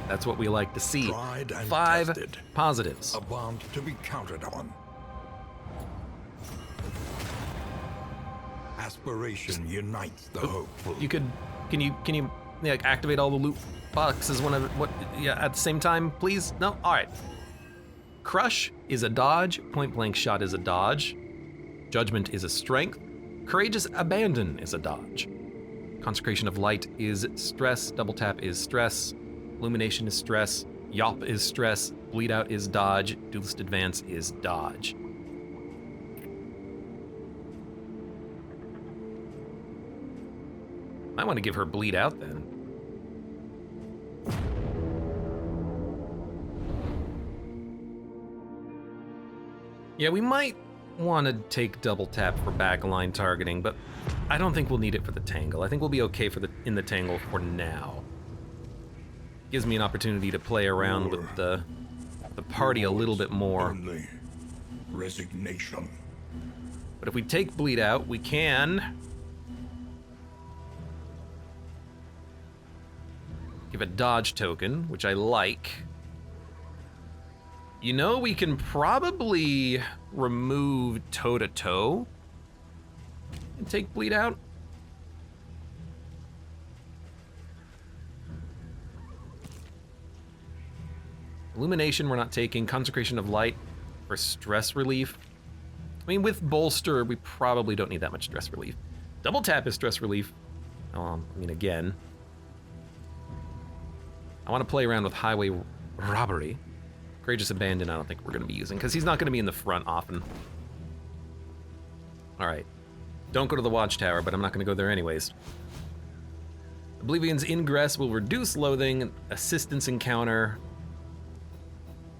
That's what we like to see. Tried and 5 tested. positives. A bond to be counted on. Aspiration unites the hopeful. Can you like activate all the loot boxes at the same time, please? No? All right. Crush is a dodge, point blank shot is a dodge, judgment is a strength, courageous abandon is a dodge. Consecration of light is stress, double tap is stress, illumination is stress, yop is stress, bleed out is dodge, duelist advance is dodge. I want to give her bleed out then. Yeah, we might want to take double tap for backline targeting, but I don't think we'll need it for the tangle. I think we'll be okay in the tangle for now. Gives me an opportunity to play around with the party a little bit more. Only resignation. But if we take bleed out, we can give a dodge token, which I like. You know, we can probably remove toe-to-toe and take bleed out. Illumination we're not taking. Consecration of light for stress relief. I mean, with bolster, we probably don't need that much stress relief. Double tap is stress relief. I mean, again. I want to play around with highway robbery. Courageous abandon, I don't think we're going to be using, because he's not going to be in the front often. All right. Don't go to the watchtower, but I'm not going to go there anyways. Oblivion's ingress will reduce loathing, assistance encounter,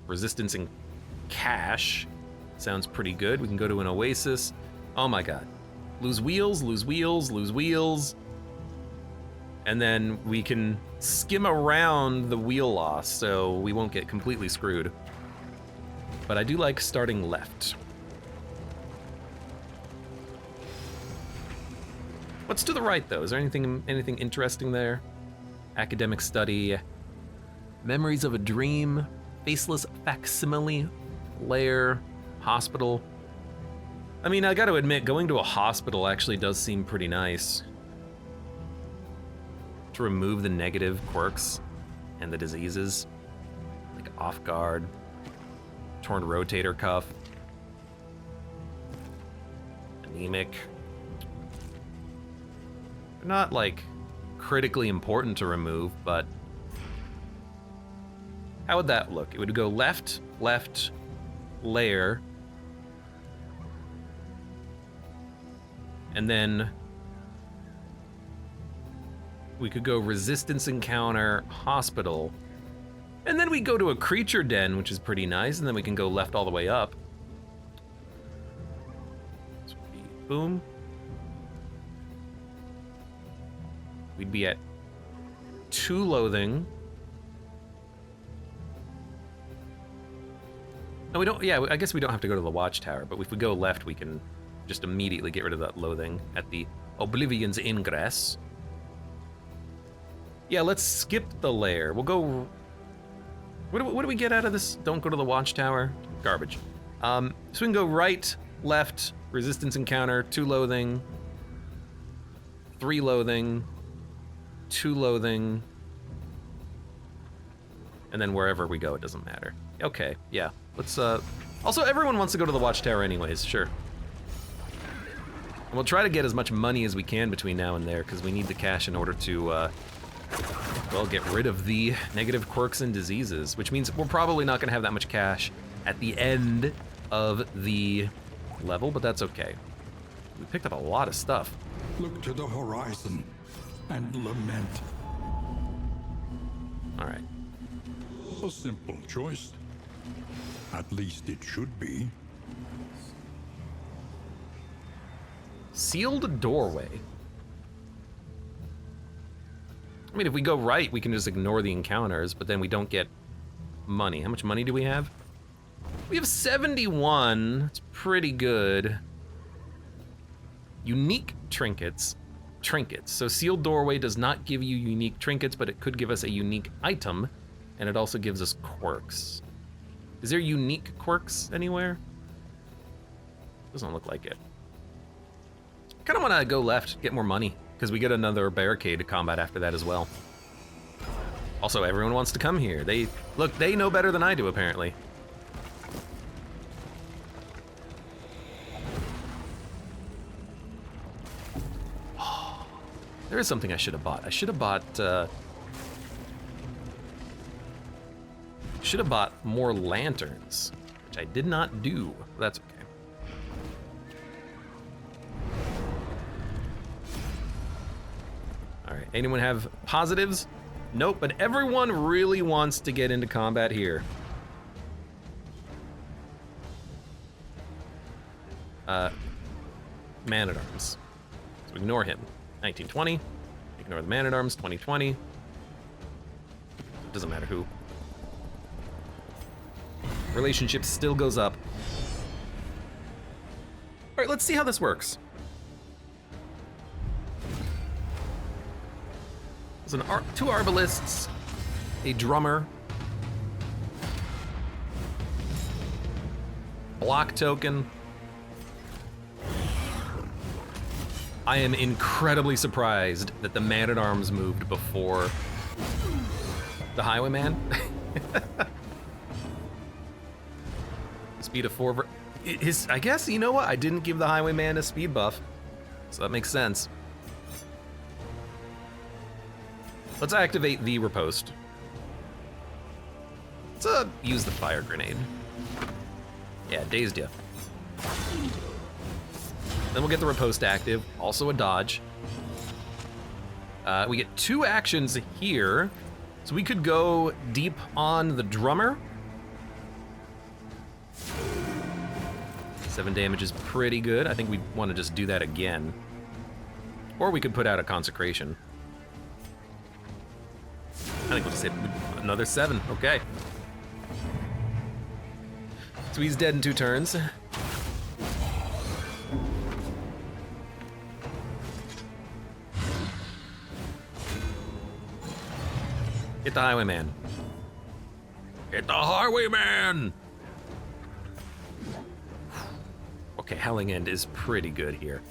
resistance and cash. Sounds pretty good. We can go to an oasis. Oh my god. Lose wheels, lose wheels, lose wheels. And then we can skim around the wheel loss, so we won't get completely screwed. But I do like starting left. What's to the right, though? Is there anything interesting there? Academic study, memories of a dream, faceless facsimile, lair, hospital. I mean, I got to admit, going to a hospital actually does seem pretty nice. To remove the negative quirks and the diseases, like off guard, torn rotator cuff, anemic. They're not like critically important to remove, but how would that look? It would go left, left, layer, and then we could go resistance encounter, hospital, and then we go to a creature den, which is pretty nice, and then we can go left all the way up. So boom. We'd be at 2 loathing. No, we don't, yeah, I guess we don't have to go to the watchtower, but if we go left, we can just immediately get rid of that loathing at the Oblivion's ingress. Yeah, let's skip the lair. We'll go... What do we get out of this? Don't go to the watchtower? Garbage. So we can go right, left, resistance encounter, 2 loathing, 3 loathing, 2 loathing, and then wherever we go, it doesn't matter. Okay, yeah. Let's, Also, everyone wants to go to the watchtower anyways, sure. And we'll try to get as much money as we can between now and there, because we need the cash in order to, well, get rid of the negative quirks and diseases, which means we're probably not going to have that much cash at the end of the level, but that's okay. We picked up a lot of stuff. Look to the horizon and lament. All right. A simple choice. At least it should be. Sealed doorway. I mean, if we go right, we can just ignore the encounters, but then we don't get money. How much money do we have? We have 71. It's pretty good. Unique trinkets. Trinkets. So sealed doorway does not give you unique trinkets, but it could give us a unique item. and it also gives us quirks. Is there unique quirks anywhere? Doesn't look like it. Kind of want to go left, get more money, because we get another barricade combat after that as well. Also, everyone wants to come here. They know better than I do, apparently. There is something I should have bought. I should have bought more lanterns, which I did not do. That's okay. All right, anyone have positives? Nope, but everyone really wants to get into combat here. Man-at-Arms. So ignore him. 1920. Ignore the Man-at-Arms. 2020. Doesn't matter who. Relationship still goes up. All right, let's see how this works. There's two arbalists, a drummer, block token. I am incredibly surprised that the Man-at-Arms moved before the Highwayman. Speed of 4. I guess, you know what? I didn't give the Highwayman a speed buff, so that makes sense. Let's activate the riposte. Let's use the fire grenade. Yeah, dazed ya. Then we'll get the riposte active, also a dodge. We get 2 actions here, so we could go deep on the drummer. 7 damage is pretty good. I think we want to just do that again. Or we could put out a consecration. I think we'll just hit another 7, okay. So he's dead in 2 turns. Hit the Highwayman. Hit the Highwayman! Okay, Howling End is pretty good here.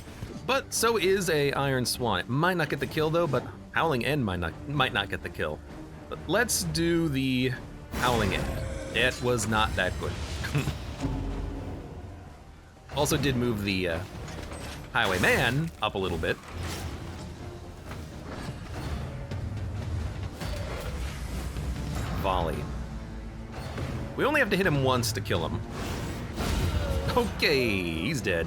But so is a Iron Swan. It might not get the kill though, but Howling End might not get the kill. But let's do the Howling End. It was not that good. Also did move the Highwayman up a little bit. Volley. We only have to hit him once to kill him. Okay, he's dead.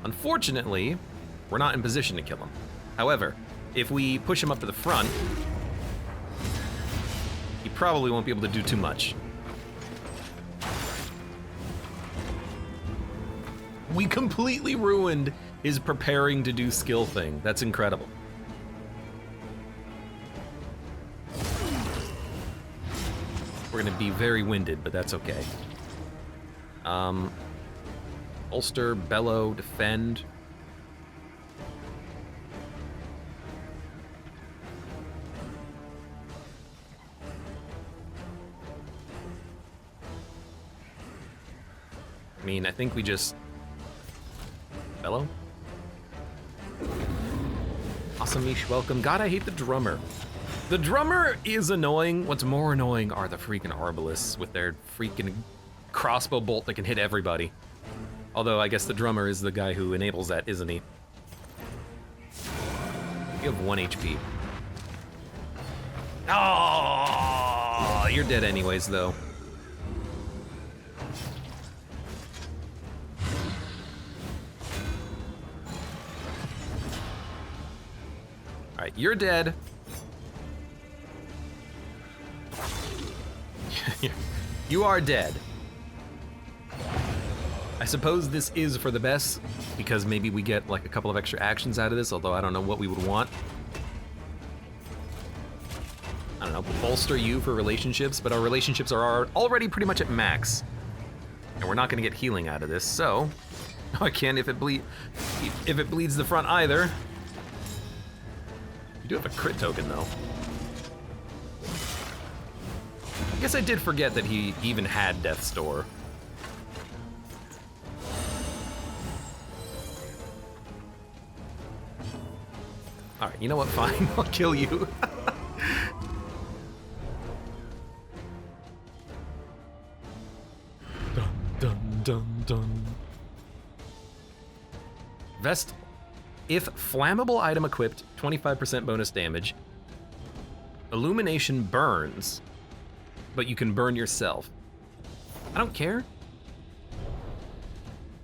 Unfortunately, we're not in position to kill him. However, if we push him up to the front, he probably won't be able to do too much. We completely ruined his preparing to do skill thing. That's incredible. We're gonna be very winded, but that's okay. Bolster, bellow, defend. I mean, I think we just... Bellow? Awesome-ish, welcome. God, I hate the drummer. The drummer is annoying. What's more annoying are the freaking arbalists with their freaking crossbow bolt that can hit everybody. Although I guess the drummer is the guy who enables that, isn't he? You have 1 HP. Oh, you're dead anyways, though. All right, you're dead. You are dead. I suppose this is for the best, because maybe we get like a couple of extra actions out of this, although I don't know what we would want. I don't know, bolster you for relationships, but our relationships are already pretty much at max. And we're not gonna get healing out of this, so I can't if it bleeds the front either. You do have a crit token though. guess I did forget that he even had Death's Door. All right, you know what? Fine, I'll kill you. Dun, dun, dun, dun. Vestal. If flammable item equipped, 25% bonus damage. Illumination burns, but you can burn yourself. I don't care.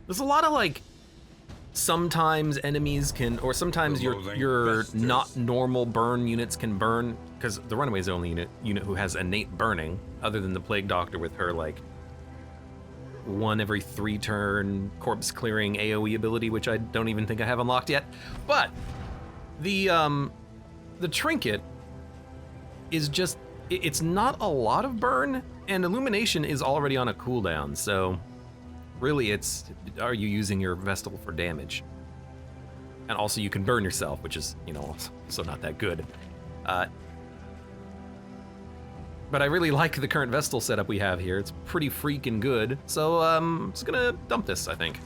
There's a lot of like, sometimes enemies can, or sometimes your not normal burn units can burn, because the Runaway's the only unit who has innate burning, other than the Plague Doctor with her like 1 every 3 turn corpse clearing AoE ability, which I don't even think I have unlocked yet. But the trinket is just, it's not a lot of burn, and illumination is already on a cooldown, so really it's, are you using your Vestal for damage? And also you can burn yourself, which is, you know, also not that good. But I really like the current Vestal setup we have here. It's pretty freaking good. So I'm just gonna dump this, I think.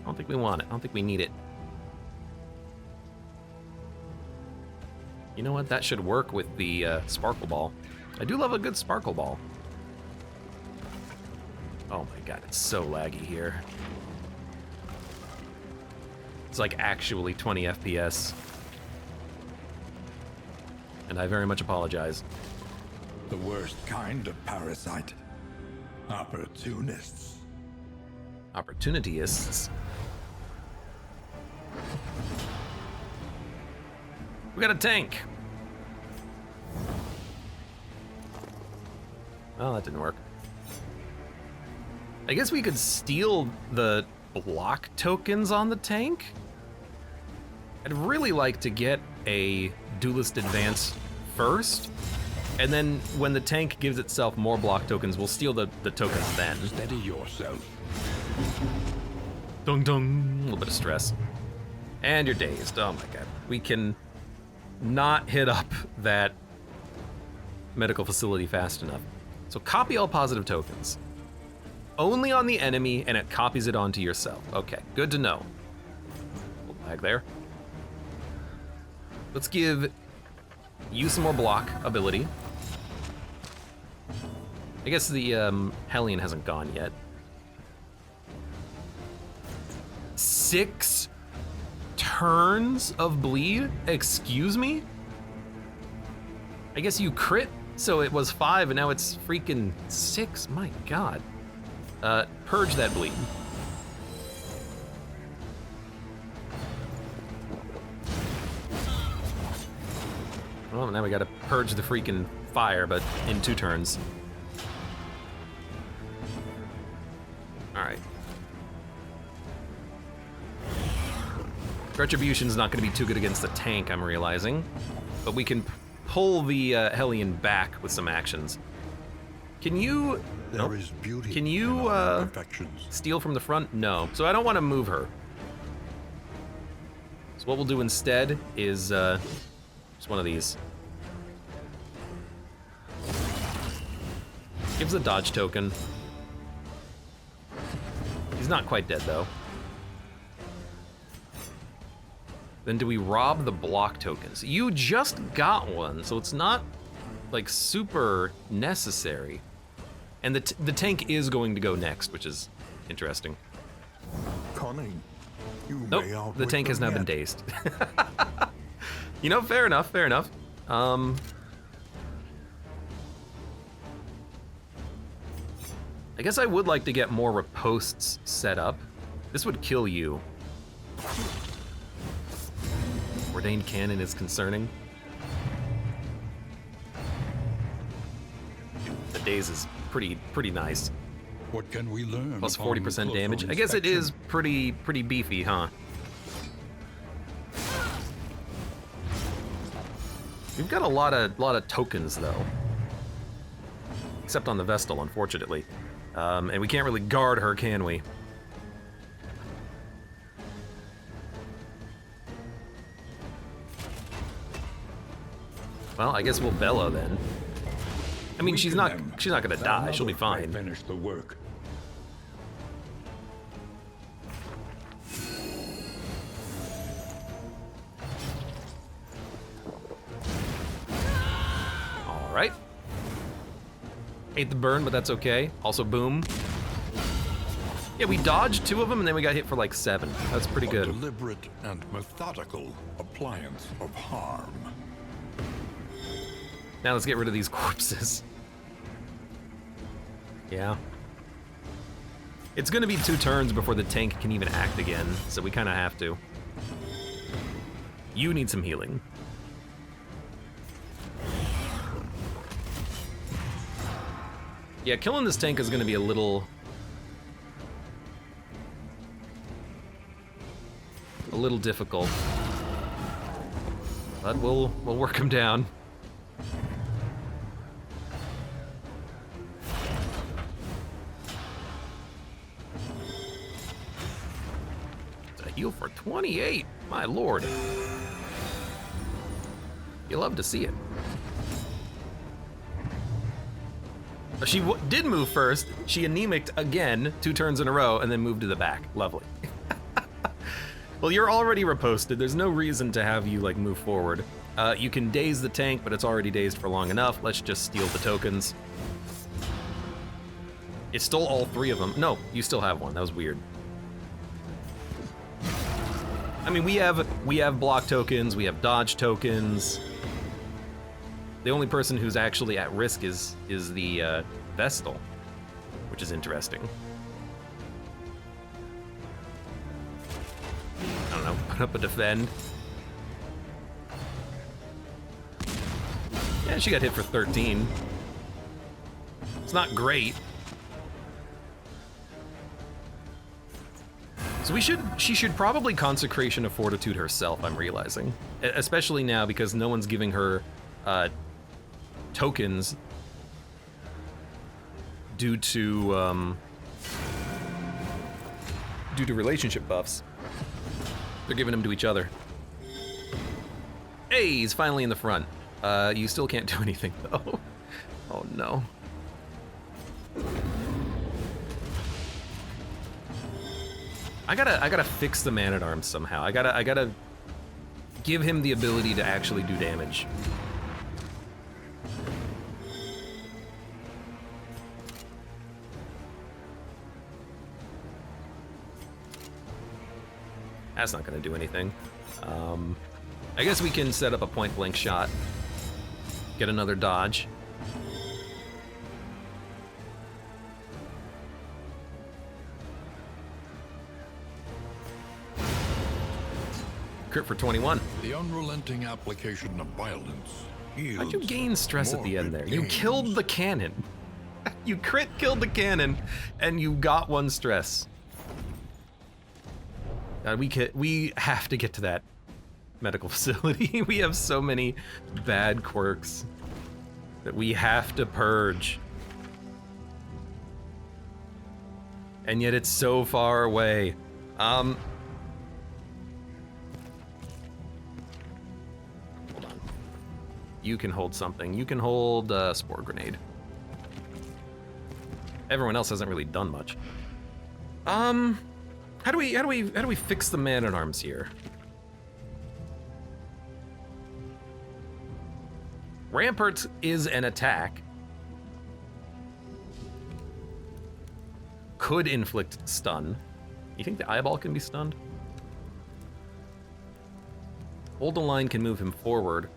I don't think we want it. I don't think we need it. You know what? That should work with the Sparkle Ball. I do love a good Sparkle Ball. Oh my god, it's so laggy here. It's like actually 20 FPS. And I very much apologize. The worst kind of parasite. Opportunists. Opportunityists. We got a tank. Oh, that didn't work. I guess we could steal the block tokens on the tank. I'd really like to get a Duelist Advance first, and then when the tank gives itself more block tokens, we'll steal the tokens then. Steady yourself. Dung dung, a little bit of stress. And you're dazed, oh my god. We can not hit up that medical facility fast enough. So copy all positive tokens. Only on the enemy, and it copies it onto yourself. Okay, good to know. Little lag there. Let's give you some more block ability. I guess the Hellion hasn't gone yet. 6 turns of bleed? Excuse me? I guess you crit, so it was 5 and now it's freaking 6. My god. Purge that bleed. Well, now we gotta purge the freaking fire, but in 2 turns. Alright. Retribution's not gonna be too good against the tank, I'm realizing. But we can pull the Hellion back with some actions. Can you... There is beauty. Can you steal from the front? No. So I don't want to move her. So what we'll do instead is just one of these. Gives a dodge token. He's not quite dead though. Then do we rob the block tokens? You just got one, so it's not like super necessary. And the tank is going to go next, which is interesting. Cunning. You Nope, the tank has now been dazed. You know, fair enough, fair enough. I guess I would like to get more riposts set up. This would kill you. Ordained cannon is concerning. The daze is pretty nice. What can we learn? Plus 40% damage. I guess it is pretty beefy, huh? We've got a lot of tokens though. Except on the Vestal, unfortunately. And we can't really guard her, can we? Well, I guess we'll bellow then. I mean, she's not gonna die. Another She'll be might fine. Finish the work. All right. Ate the burn, but that's okay. Also, boom. Yeah, we dodged 2 of them, and then we got hit for like 7. That's pretty A good. deliberate and methodical appliance of harm. Now let's get rid of these corpses. Yeah. It's gonna be 2 turns before the tank can even act again, so we kinda have to. You need some healing. Yeah, killing this tank is gonna be a little difficult. But we'll work him down. It's a heal for 28, my lord. You love to see it. She did move first. She anemicked again 2 turns in a row and then moved to the back. Lovely. Well, you're already riposted. There's no reason to have you like move forward. You can daze the tank, but it's already dazed for long enough. Let's just steal the tokens. It stole all 3 of them. No, you still have one. That was weird. I mean, we have block tokens. We have dodge tokens. The only person who's actually at risk is the Vestal, which is interesting. I don't know, put up a defend. Yeah, she got hit for 13. It's not great. So she should probably Consecration of Fortitude herself, I'm realizing. Especially now because no one's giving her tokens due to relationship buffs. They're giving them to each other. Hey, he's finally in the front. You still can't do anything though. Oh no. I gotta fix the Man-at-Arms somehow. I gotta give him the ability to actually do damage. That's not gonna do anything. I guess we can set up a point-blank shot. Get another dodge. Crit for 21. The unrelenting application of violence yields. How'd you gain stress at the end there? You gains. killed the cannon. You crit killed the cannon, and you got 1 stress. God, we have to get to that medical facility. We have so many bad quirks that we have to purge. And yet it's so far away. Hold on. You can hold something. You can hold a Spore Grenade. Everyone else hasn't really done much. How do we fix the Man-at-Arms here? Rampart is an attack. Could inflict stun. You think the eyeball can be stunned? Hold the line can move him forward.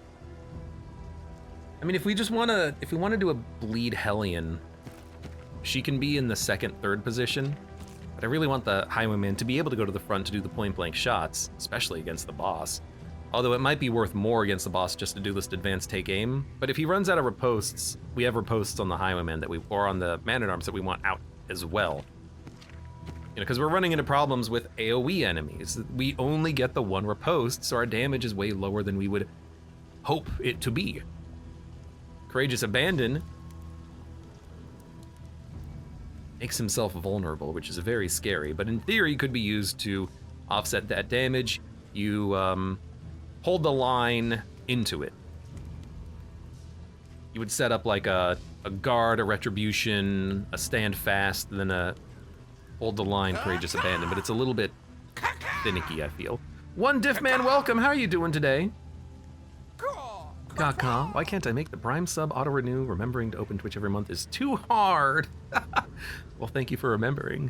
I mean, if we want to do a bleed Hellion, she can be in the 2nd, 3rd position. But I really want the Highwayman to be able to go to the front to do the point-blank shots, especially against the boss. Although it might be worth more against the boss just to do this advanced take aim. But if he runs out of riposts, we have riposts on the Highwayman or on the Man-at-Arms that we want out as well. You know, because we're running into problems with AoE enemies. We only get the 1 riposte, so our damage is way lower than we would hope it to be. Courageous Abandon makes himself vulnerable, which is very scary, but in theory could be used to offset that damage. You hold the line into it. You would set up like a a guard, a retribution, a stand fast, then a hold the line, courageous abandon, but it's a little bit finicky, I feel. One Diff Man, welcome. How are you doing today? Caw. Why can't I make the Prime sub auto renew? Remembering to open Twitch every month is too hard. Well, thank you for remembering.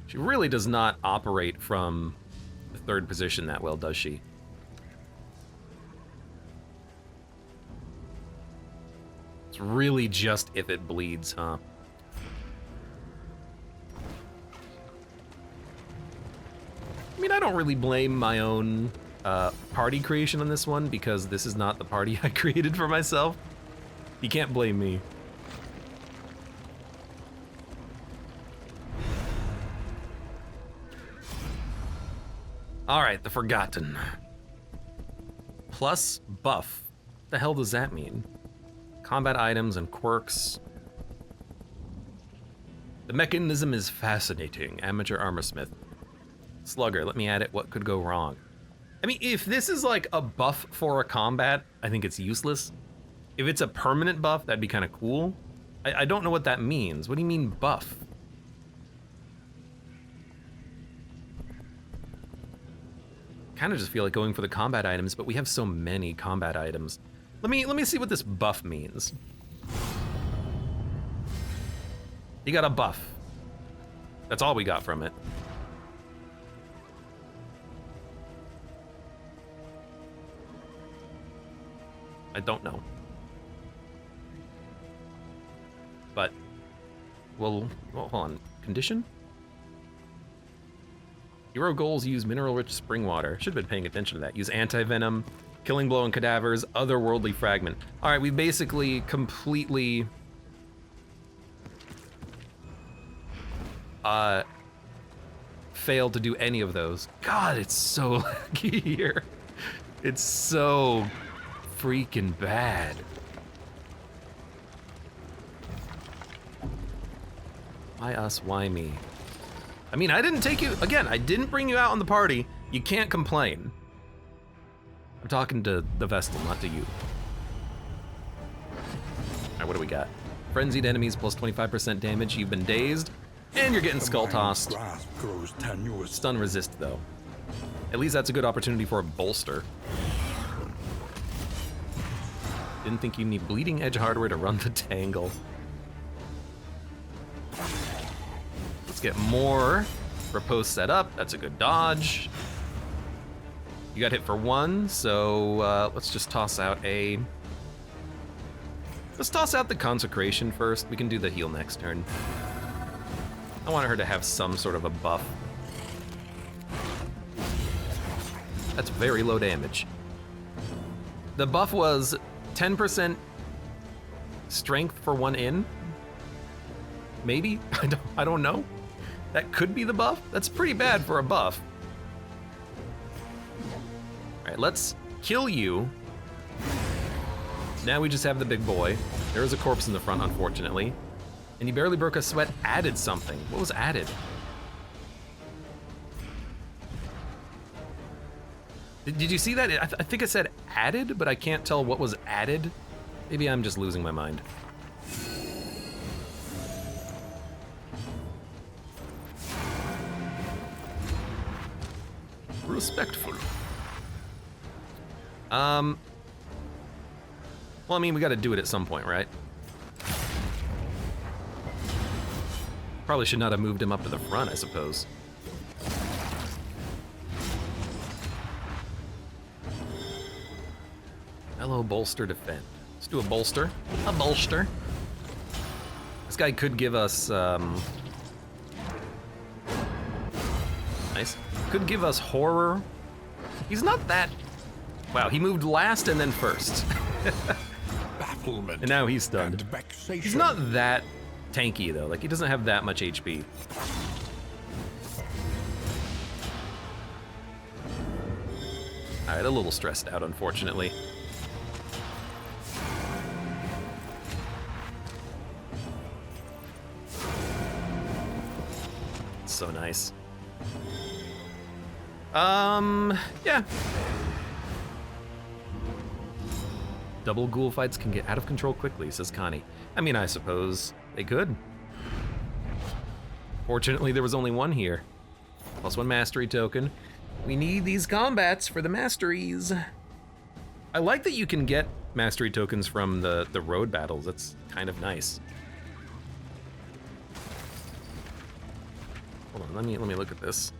She really does not operate from the third position that well, does she? It's really just if it bleeds, huh? I mean, I don't really blame my own party creation on this one because this is not the party I created for myself. You can't blame me. All right, the Forgotten. Plus buff. What the hell does that mean? Combat items and quirks. The mechanism is fascinating. Amateur armorsmith. Slugger, let me add it. What could go wrong? I mean, if this is like a buff for a combat, I think it's useless. If it's a permanent buff, that'd be kind of cool. I don't know what that means. What do you mean buff? Kind of just feel like going for the combat items, but we have so many combat items. Let me see what this buff means. You got a buff. That's all we got from it. I don't know. But, well, hold on. Condition? Hero goals use mineral-rich spring water. Should have been paying attention to that. Use anti-venom, killing blow on cadavers, otherworldly fragment. All right, we basically completely failed to do any of those. God, it's so laggy here. It's so freaking bad. Why us, why me? I mean, I didn't take you, again, I didn't bring you out on the party. You can't complain. I'm talking to the Vestal, not to you. All right, what do we got? Frenzied enemies plus 25% damage. You've been dazed, and you're getting skull tossed. Grasp grows tenuous. Stun resist, though. At least that's a good opportunity for a bolster. Didn't think you need bleeding edge hardware to run the tangle. Let's get more riposte set up. That's a good dodge. You got hit for one, so let's just toss out a... Let's toss out the consecration first. We can do the heal next turn. I want her to have some sort of a buff. That's very low damage. The buff was 10% strength for one in. Maybe? I don't know. That could be the buff. That's pretty bad for a buff. All right, let's kill you. Now we just have the big boy. There is a corpse in the front, unfortunately. And you barely broke a sweat, added something. What was added? Did you see that? I think it said added, but I can't tell what was added. Maybe I'm just losing my mind. Respectful. Well, I mean, we gotta do it at some point, right? Probably should not have moved him up to the front, I suppose. Hello, bolster, defend. Let's do a bolster. A bolster. This guy could give us, nice. Could give us horror. He's not that... Wow, he moved last and then first. Bafflement. And now he's stunned. And vexation. He's not that tanky, though. Like, he doesn't have that much HP. All right, a little stressed out, unfortunately. so nice. Yeah. Double ghoul fights can get out of control quickly, says Connie. I mean, I suppose they could. Fortunately, there was only one here. +1 mastery token. We need these combats for the masteries. I like that you can get mastery tokens from the road battles. That's kind of nice. Hold on, let me look at this.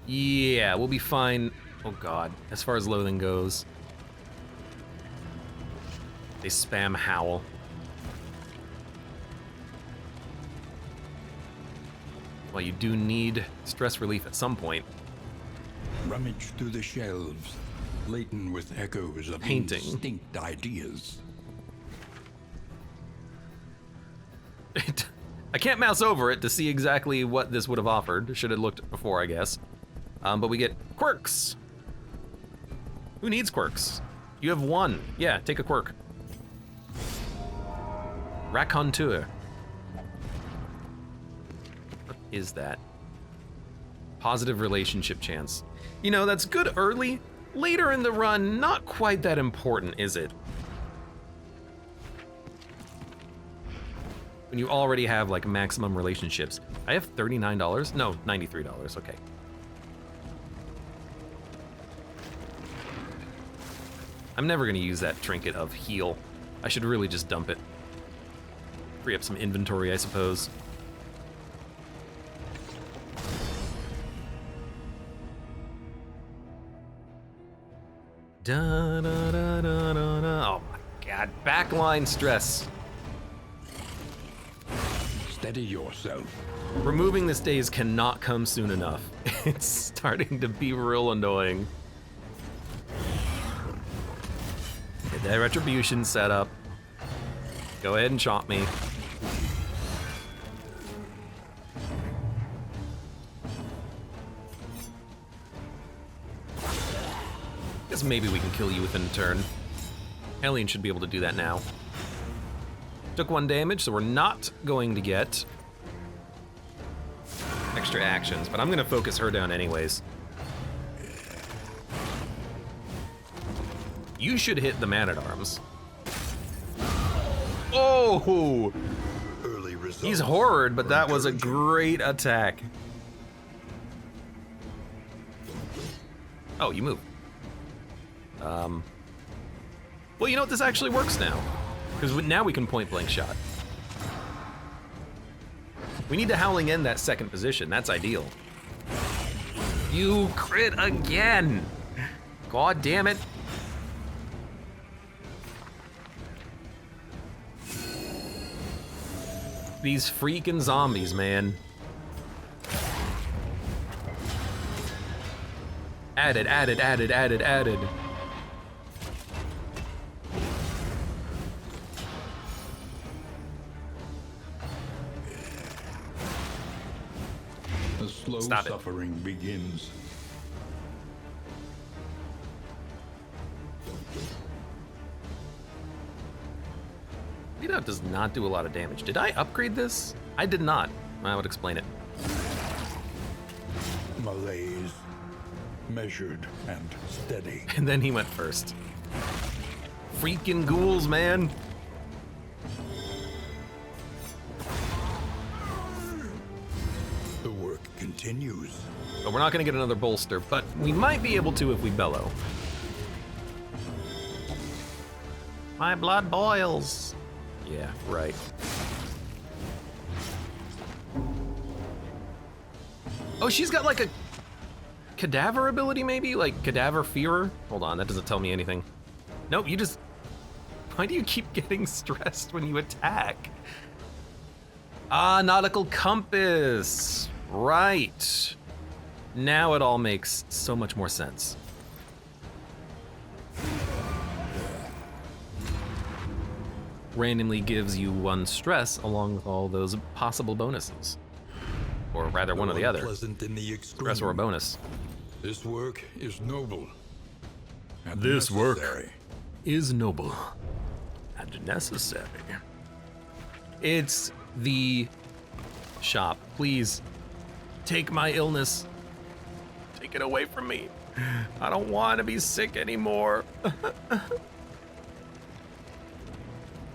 Yeah, we'll be fine. Oh god, as far as loathing goes. They spam howl. Well, you do need stress relief at some point. Rummage through the shelves, laden with echoes of Painting. instinct ideas. I can't mouse over it to see exactly what this would have offered. Should have looked before, I guess. But we get quirks. Who needs quirks? You have one. Yeah, take a quirk. Raconteur. What is that? Positive relationship chance. You know, that's good early. Later in the run, not quite that important, is it? When you already have like maximum relationships. I have $39. No, $93. Okay. I'm never gonna use that trinket of heal. I should really just dump it. Free up some inventory, I suppose. Da, da, da, da, da, da. Oh my god, backline stress. Steady yourself. Removing this daze cannot come soon enough. It's starting to be real annoying. Get that retribution set up. Go ahead and chomp me. Guess maybe we can kill you within a turn. Alien should be able to do that now. Took 1 damage, so we're not going to get extra actions, but I'm gonna focus her down anyways. You should hit the man-at-arms. Oh! Early results. He's horrored, but that was a great attack. Oh, you move. Well, you know what? This actually works now. Because now we can point-blank shot. We need to Howling End that second position. That's ideal. You crit again! God damn it. These freaking zombies, man. Added, added, added, added, added. The slow Stop it. suffering begins. You know, it does not do a lot of damage. Did I upgrade this? I did not. I would explain it. Malaise. Measured and steady. And then he went first. Freaking ghouls, man. The work continues. But we're not gonna get another bolster, but we might be able to if we bellow. My blood boils. Yeah, right. Oh, she's got like a cadaver ability, maybe? Like cadaver fearer? Hold on, that doesn't tell me anything. Nope, you just... Why do you keep getting stressed when you attack? Ah, nautical compass. Right. Now it all makes so much more sense. Randomly gives you 1 stress along with all those possible bonuses. Or rather, one or the other. Pleasant in the Stress or a bonus. This work is noble. And This work necessary. is noble and necessary. It's the Shop, please. Take my illness. Take it away from me. I don't want to be sick anymore. How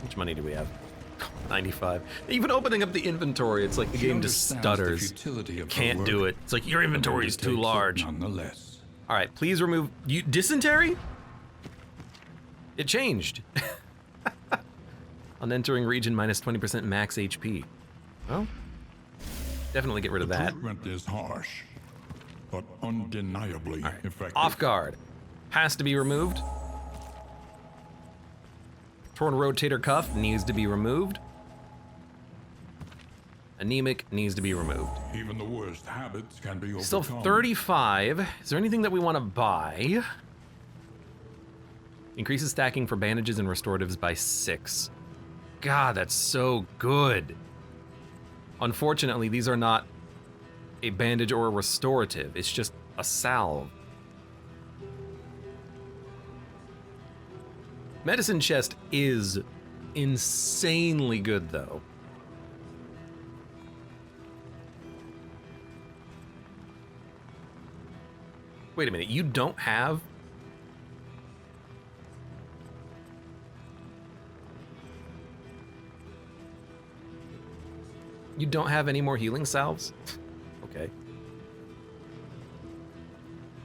much money do we have? 95. Even opening up the inventory, it's like the game just stutters. Can't do it. It's like your inventory is too large. Nonetheless. All right, please remove you dysentery. It changed. On entering region, minus 20% max HP. Well, definitely get rid of The that. treatment is harsh, but undeniably effective. Off guard has to be removed. Torn rotator cuff needs to be removed. Anemic needs to be removed. Even the worst habits can be overcome. Still 35. Is there anything that we want to buy? Increases stacking for bandages and restoratives by 6. God, that's so good. Unfortunately, these are not a bandage or a restorative. It's just a salve. Medicine chest is insanely good, though. Wait a minute, you don't have... You don't have any more healing salves? Okay.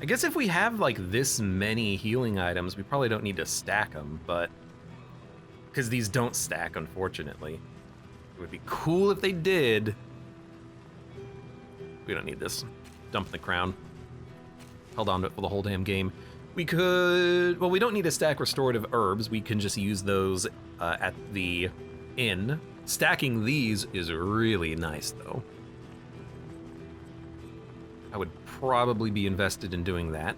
I guess if we have like this many healing items, we probably don't need to stack them, but... Because these don't stack, unfortunately. It would be cool if they did. We don't need this. Dump the crown. Held on to it for the whole damn game. We could... Well, we don't need to stack restorative herbs. We can just use those at the inn. Stacking these is really nice, though. I would probably be invested in doing that.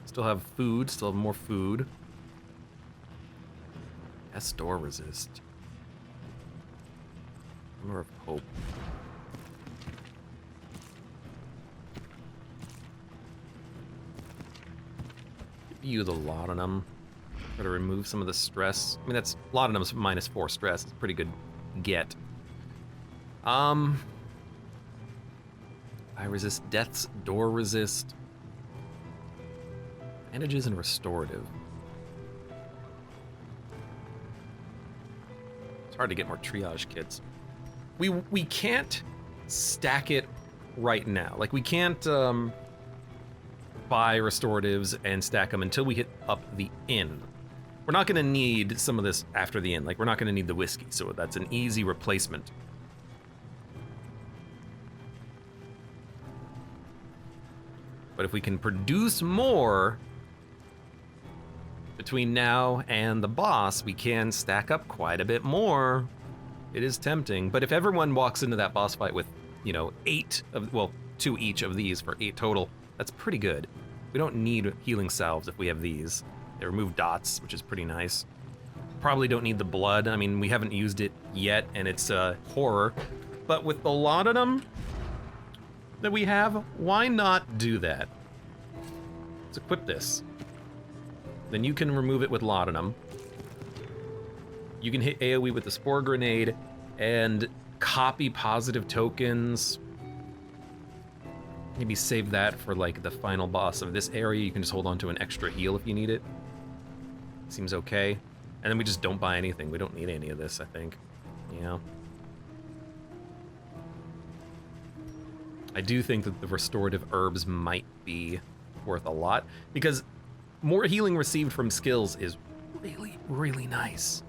Still have food, still have more food. That's door resist. Hammer of Hope. Give you the laudanum. Try to remove some of the stress. I mean, that's laudanum's minus 4 stress. It's a pretty good get. I resist deaths, door resist. Bandages and restorative. It's hard to get more triage kits. We can't stack it right now. Like, we can't buy restoratives and stack them until we hit up the inn. We're not gonna need some of this after the inn. Like, we're not gonna need the whiskey, so that's an easy replacement. But if we can produce more between now and the boss, we can stack up quite a bit more. It is tempting, but if everyone walks into that boss fight with, you know, 8 of, well, 2 each of these for 8 total, that's pretty good. We don't need healing salves if we have these. They remove dots, which is pretty nice. Probably don't need the blood. I mean, we haven't used it yet, and it's horror. But with the laudanum that we have, why not do that? Let's equip this. Then you can remove it with laudanum. You can hit AoE with the spore grenade and copy positive tokens. Maybe save that for like the final boss of this area. You can just hold on to an extra heal if you need it. Seems okay. And then we just don't buy anything. We don't need any of this, I think. Yeah. I do think that the restorative herbs might be worth a lot, because more healing received from skills is really, really nice.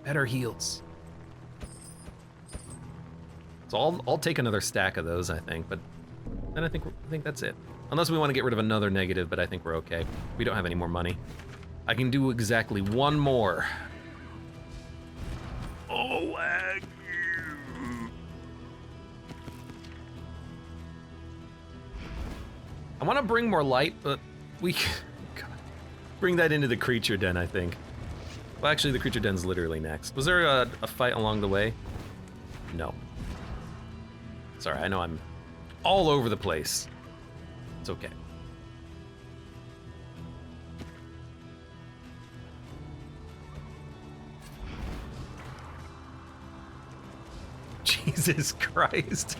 Better heals. So I'll take another stack of those, I think, but then I think that's it. Unless we want to get rid of another negative, but I think we're okay. We don't have any more money. I can do exactly one more. Oh, I want to bring more light, but we can bring that into the creature den, I think. Well, actually, the creature den's literally next. Was there a fight along the way? No. Sorry, I know I'm all over the place. It's okay. Jesus Christ.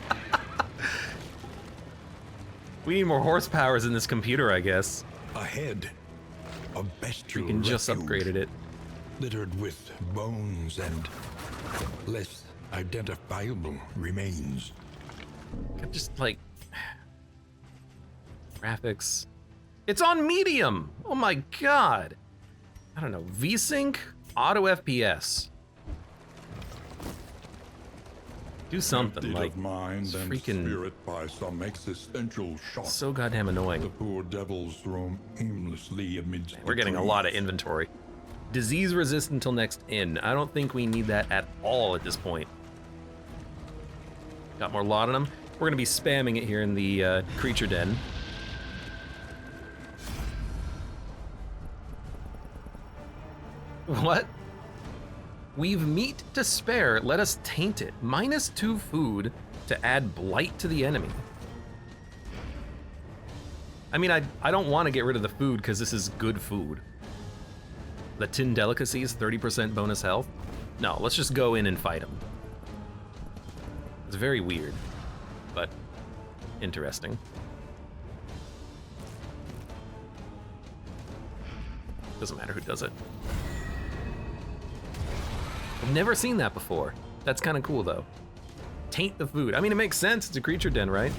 We need more horsepowers in this computer, I guess. Ahead, a bestial We can just refuge, upgraded it. littered with bones and less identifiable remains. Just like graphics. It's on medium. Oh my god. I don't know. VSync, auto FPS. Do something Emptied like of mind and freaking spirit by some existential shock. so goddamn The annoying. poor devils roam aimlessly amidst We're the getting a trees. lot of inventory. Disease resist until next inn. I don't think we need that at all at this point. Got more laudanum. We're gonna be spamming it here in the creature den. What? We've meat to spare. Let us taint it. -2 food to add blight to the enemy. I mean, I don't want to get rid of the food because this is good food. The tin delicacies, 30% bonus health. No, let's just go in and fight him. It's very weird, but interesting. Doesn't matter who does it. I've never seen that before. That's kind of cool though. Taint the food. I mean, it makes sense. It's a creature den, right?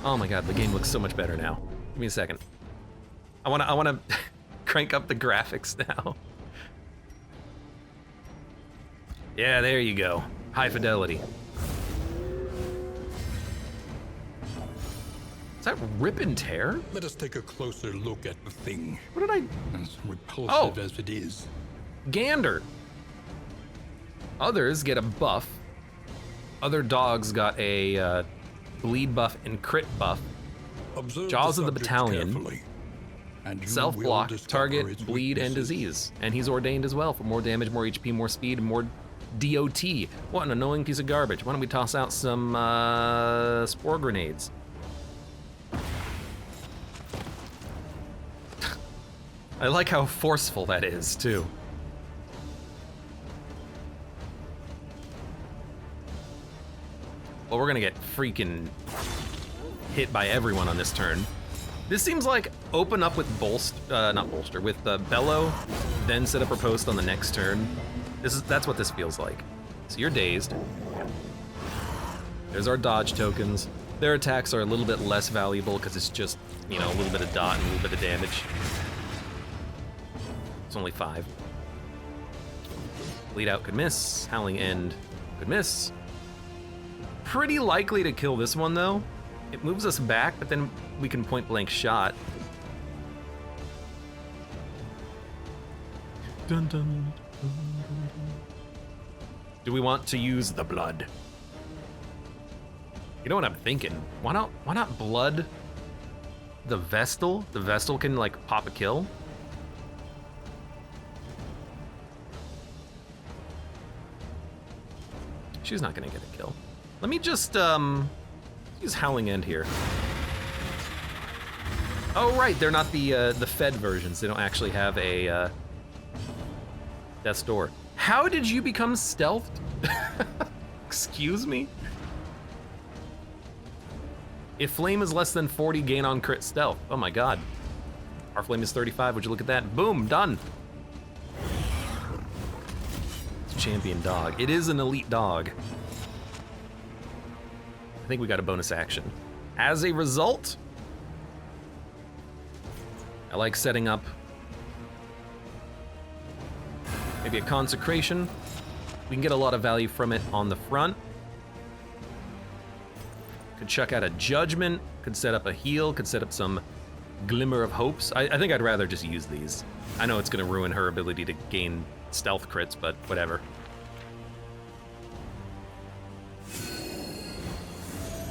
Oh my god, the game looks so much better now. Give me a second. I wanna crank up the graphics now. Yeah, there you go. High fidelity. Is that rip and tear? Let us take a closer look at the thing, What did I... as repulsive Oh. as it is. Gander. Others get a buff. Other dogs got a bleed buff and crit buff. Observe Jaws the of the subject battalion. carefully, and you Self-block, will discover target, its bleed, and weaknesses. disease. And he's ordained as well for more damage, more HP, more speed, and more DOT. What an annoying piece of garbage. Why don't we toss out some spore grenades? I like how forceful that is, too. Well, we're gonna get freaking hit by everyone on this turn. This seems like open up with not bolster, with bellow, then set up a post on the next turn. That's what this feels like. So you're dazed. There's our dodge tokens. Their attacks are a little bit less valuable because it's just, you know, a little bit of dot and a little bit of damage. It's only 5. Bleed out could miss. Howling End could miss. Pretty likely to kill this one though. It moves us back, but then we can point blank shot. Dun, dun, dun, dun. Do we want to use the blood? You know what I'm thinking? Why not blood the Vestal? The Vestal can like pop a kill. She's not gonna get a kill. Let me just use Howling End here. Oh right, they're not the Fed versions. They don't actually have a Death's Door. How did you become stealthed? Excuse me? If flame is less than 40, gain on crit stealth. Oh my god. Our flame is 35, would you look at that? Boom, done. It's a champion dog. It is an elite dog. I think we got a bonus action. As a result, I like setting up maybe a consecration. We can get a lot of value from it on the front. Could chuck out a judgment, could set up a heal, could set up some glimmer of hopes. I think I'd rather just use these. I know it's gonna ruin her ability to gain stealth crits, but whatever.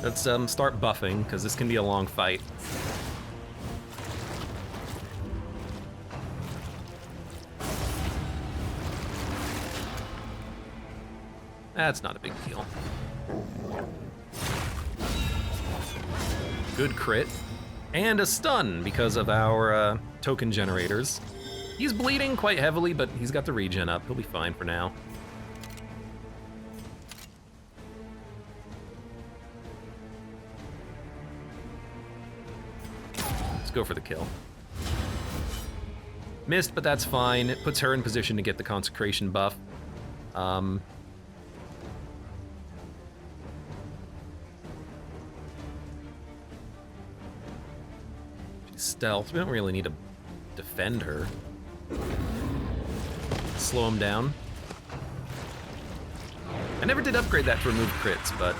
Let's start buffing, because this can be a long fight. That's not a big deal. Good crit. And a stun because of our token generators. He's bleeding quite heavily, but he's got the regen up. He'll be fine for now. Let's go for the kill. Missed, but that's fine. It puts her in position to get the consecration buff. She's stealth. We don't really need to defend her. Slow him down. I never did upgrade that to remove crits, but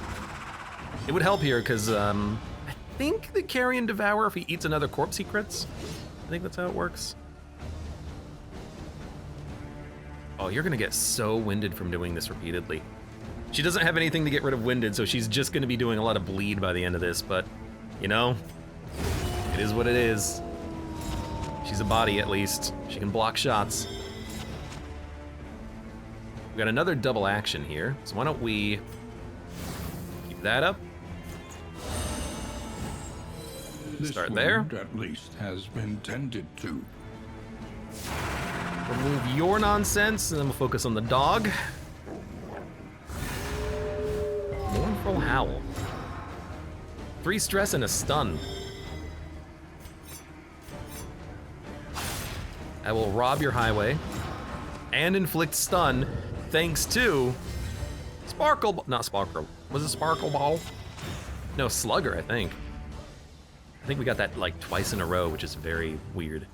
it would help here because I think the Carrion Devourer, if he eats another corpse, he crits. I think that's how it works. Oh, you're gonna get so winded from doing this repeatedly. She doesn't have anything to get rid of winded, so she's just gonna be doing a lot of bleed by the end of this, but, you know, it is what it is. She's a body, at least. She can block shots. We've got another double action here, so why don't we keep that up? Start there. This wound, at least, has been tended to. Remove your nonsense, and then we'll focus on the dog. Mournful Howl. 3 stress and a stun. I will rob your highway and inflict stun thanks to Sparkle, not Sparkle. Was it Sparkle Ball? No, Slugger, I think. I think we got that like twice in a row, which is very weird.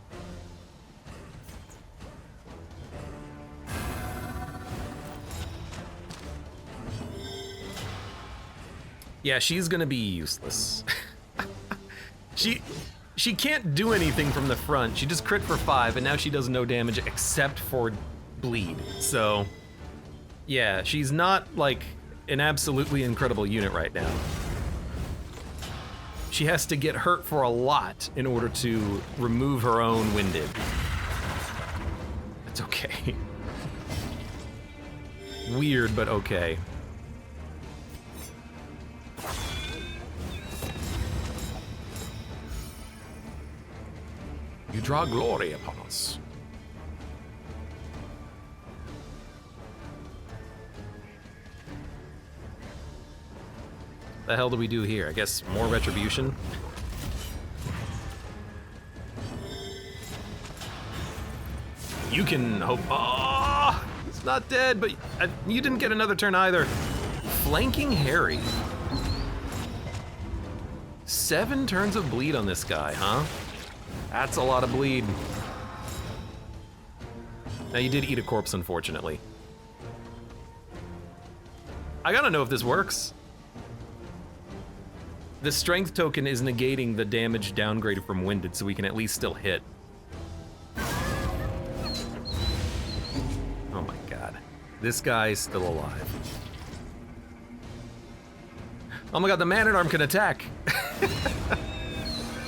Yeah, she's gonna be useless. She can't do anything from the front. She just crit for 5, and now she does no damage except for bleed. So, yeah, she's not like an absolutely incredible unit right now. She has to get hurt for a lot in order to remove her own winded. It's okay. Weird, but okay. You draw glory upon us. The hell do we do here? I guess more retribution? You can hope. Oh, it's not dead, but you didn't get another turn either. Flanking Harry. 7 turns of bleed on this guy, huh? That's a lot of bleed. Now you did eat a corpse, unfortunately. I gotta know if this works. The strength token is negating the damage downgraded from winded, so we can at least still hit. Oh my god. This guy's still alive. Oh my god, the Man-at-Arm can attack.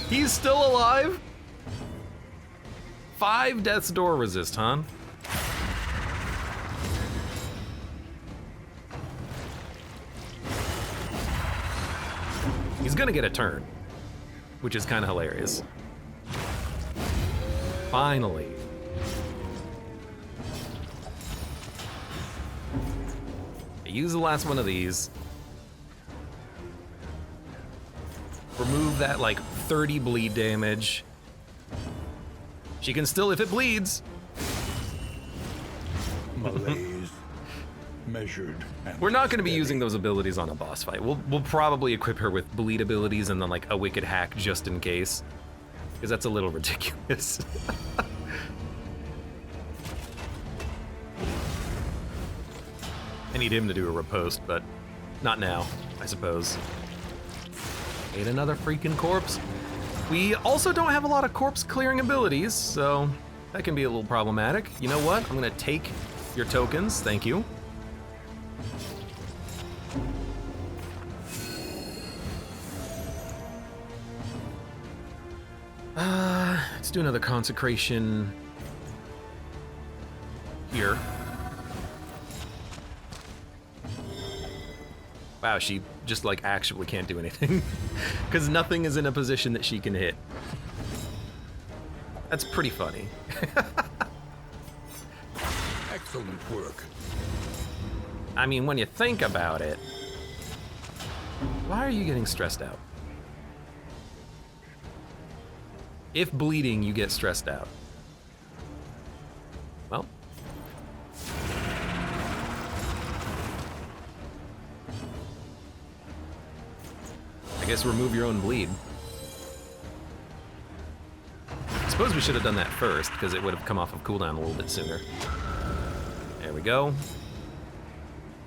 He's still alive? 5 Death's Door resist, huh? He's gonna get a turn, which is kind of hilarious. Finally. Use the last one of these. Remove that like 30 bleed damage. She can still, if it bleeds. Malaise, measured. And We're not going to be steady. using those abilities on a boss fight. We'll probably equip her with bleed abilities and then like a wicked hack just in case, because that's a little ridiculous. I need him to do a riposte, but not now, I suppose. Ate another freaking corpse. We also don't have a lot of corpse clearing abilities, so that can be a little problematic. You know what? I'm gonna take your tokens, thank you. Let's do another consecration here. Wow, she just like actually can't do anything because nothing is in a position that she can hit. That's pretty funny. Excellent work. I mean, when you think about it, why are you getting stressed out? If bleeding, you get stressed out. Well. I guess remove your own bleed. I suppose we should have done that first, because it would have come off of cooldown a little bit sooner. There we go.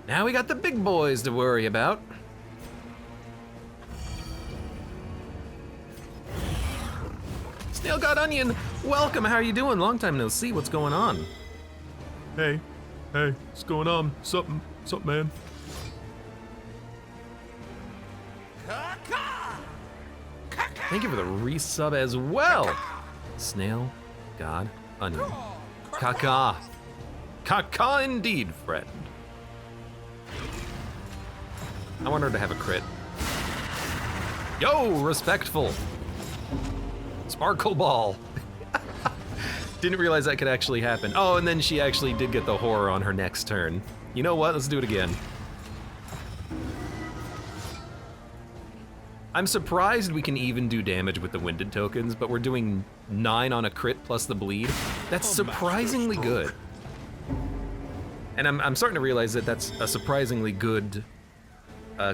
Now we got the big boys to worry about. Snail God Onion, welcome, how are you doing? Long time no see, what's going on? Hey, what's going on? Something, man. Thank you for the resub as well. Snail God Onion. Kaka. Kaka indeed, friend. I want her to have a crit. Yo, respectful. Sparkle ball. Didn't realize that could actually happen. Oh, and then she actually did get the horror on her next turn. You know what? Let's do it again. I'm surprised we can even do damage with the winded tokens, but we're doing 9 on a crit plus the bleed. That's surprisingly good. And I'm starting to realize that that's a surprisingly good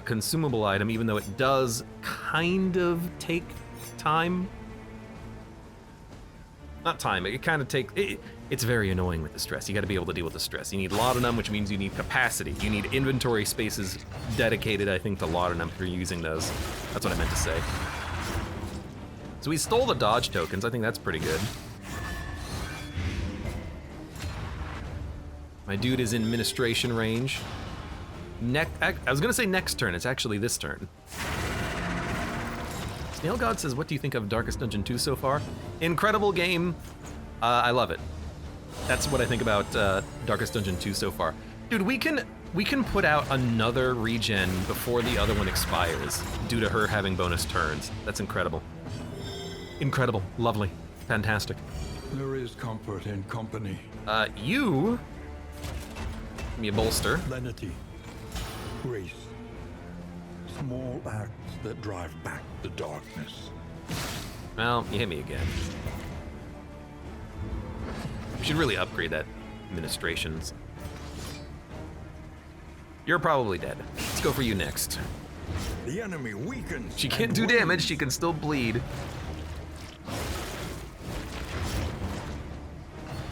consumable item, even though it does kind of take time. Not time, it kind of takes, it's very annoying with the stress. You gotta be able to deal with the stress. You need laudanum, which means you need capacity. You need inventory spaces dedicated, I think, to laudanum if you're using those. That's what I meant to say. So we stole the dodge tokens, I think that's pretty good. My dude is in ministration range. I was gonna say next turn, it's actually this turn. Snail God says, what do you think of Darkest Dungeon 2 so far? Incredible game. I love it. That's what I think about Darkest Dungeon 2 so far. Dude, we can put out another regen before the other one expires due to her having bonus turns. That's incredible. Incredible. Lovely. Fantastic. There is comfort in company. You... Give me a bolster. Lenity. Grace. Small acts that drive back the darkness. Well, you hit me again. We should really upgrade that administrations. You're probably dead. Let's go for you next. The enemy weakens. She can't do damage, she can still bleed.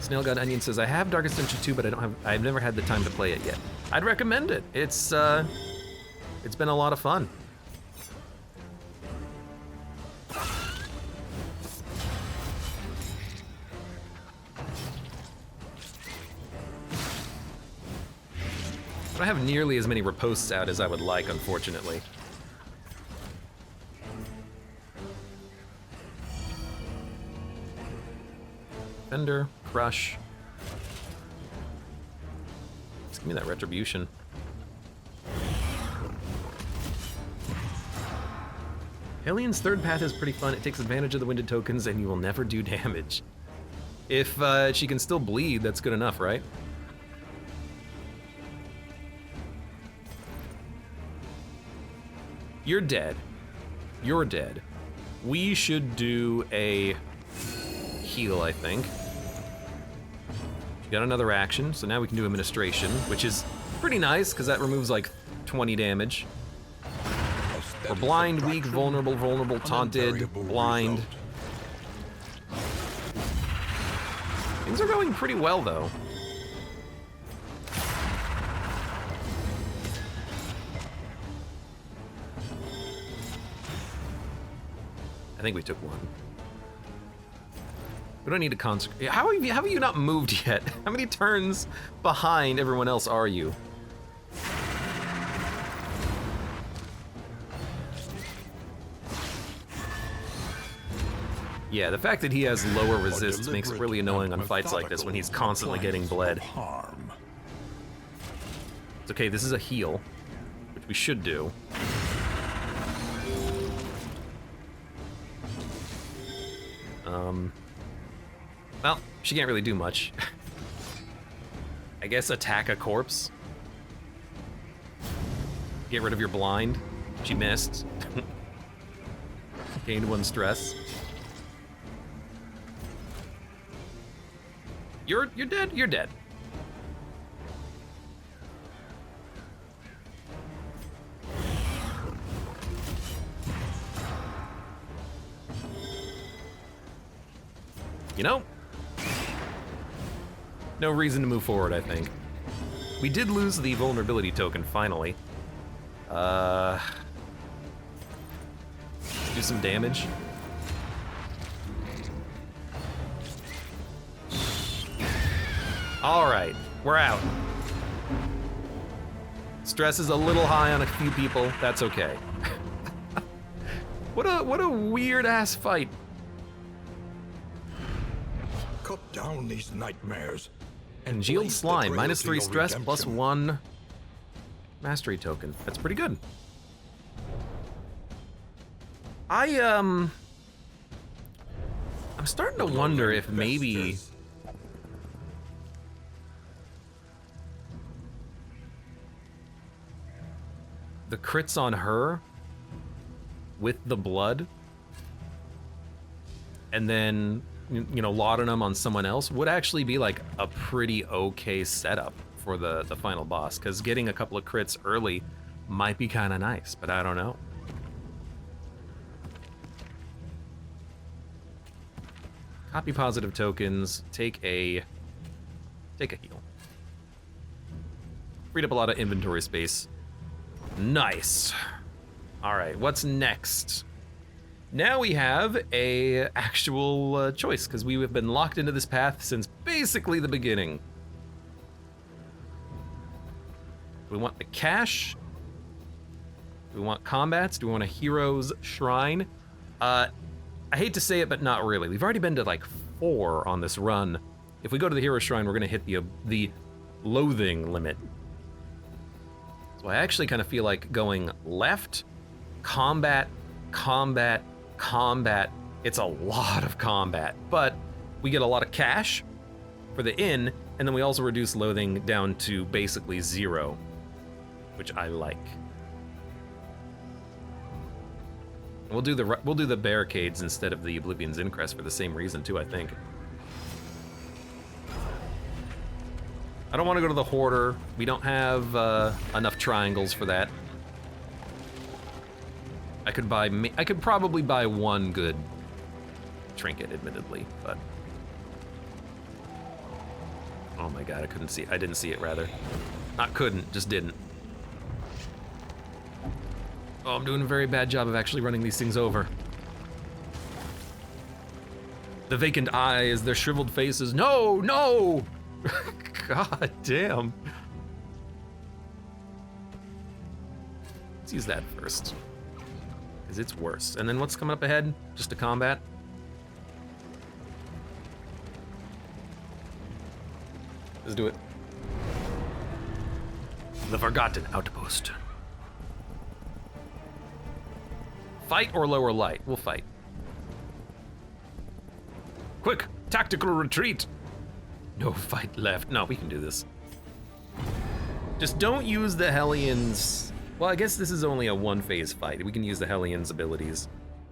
Snail God Onion says, I have Darkest Dungeon 2, but I've never had the time to play it yet. I'd recommend it. It's been a lot of fun. I don't have nearly as many reposts out as I would like, unfortunately. Fender, Crush. Just give me that retribution. Alien's third path is pretty fun. It takes advantage of the winded tokens and you will never do damage. If she can still bleed, that's good enough, right? You're dead. You're dead. We should do a heal, I think. We got another action, so now we can do administration, which is pretty nice, because that removes like 20 damage. We're blind, weak, vulnerable, taunted, blind. Things are going pretty well, though. I think we took one. We don't need to consecrate. How have you not moved yet? How many turns behind everyone else are you? Yeah, the fact that he has lower resist makes it really annoying on fights like this when he's constantly getting bled. It's okay, this is a heal, which we should do. Well, she can't really do much. I guess attack a corpse. Get rid of your blind. She missed. Gained 1 stress. You're dead. You're dead. You know, no reason to move forward, I think. We did lose the vulnerability token, finally. Do some damage. All right, we're out. Stress is a little high on a few people, that's okay. What a weird ass fight. Cut down these nightmares. Congealed blaze the slime, trail -3 to your stress, redemption. +1 mastery token. That's pretty good. I'm starting to wonder if maybe Vestas. the crits on her with the blood and then, you know, laudanum on someone else would actually be like a pretty okay setup for the final boss, because getting a couple of crits early might be kind of nice, but I don't know. Copy positive tokens, take a heal. Freed up a lot of inventory space. Nice. All right, what's next? Now we have a actual choice, because we have been locked into this path since basically the beginning. Do we want the cash? Do we want combats? Do we want a hero's shrine? I hate to say it, but not really. We've already been to like 4 on this run. If we go to the hero shrine, we're gonna hit the loathing limit. So I actually kind of feel like going left, combat, combat, combat. It's a lot of combat, but we get a lot of cash for the inn, and then we also reduce loathing down to basically 0, which I like. We'll do the barricades instead of the Oblivion's Increst for the same reason too, I think. I don't want to go to the Hoarder. We don't have enough triangles for that. I could probably buy one good trinket, admittedly, but oh my god, I didn't see it rather. Not couldn't, just didn't. Oh, I'm doing a very bad job of actually running these things over. The vacant eyes, their shriveled faces. No, no! God damn. Let's use that first, because it's worse. And then what's coming up ahead? Just a combat? Let's do it. The Forgotten Outpost. Fight or lower light? We'll fight. Quick, tactical retreat. No fight left. No, we can do this. Just don't use the Hellions. Well, I guess this is only a 1-phase fight. We can use the Hellions' abilities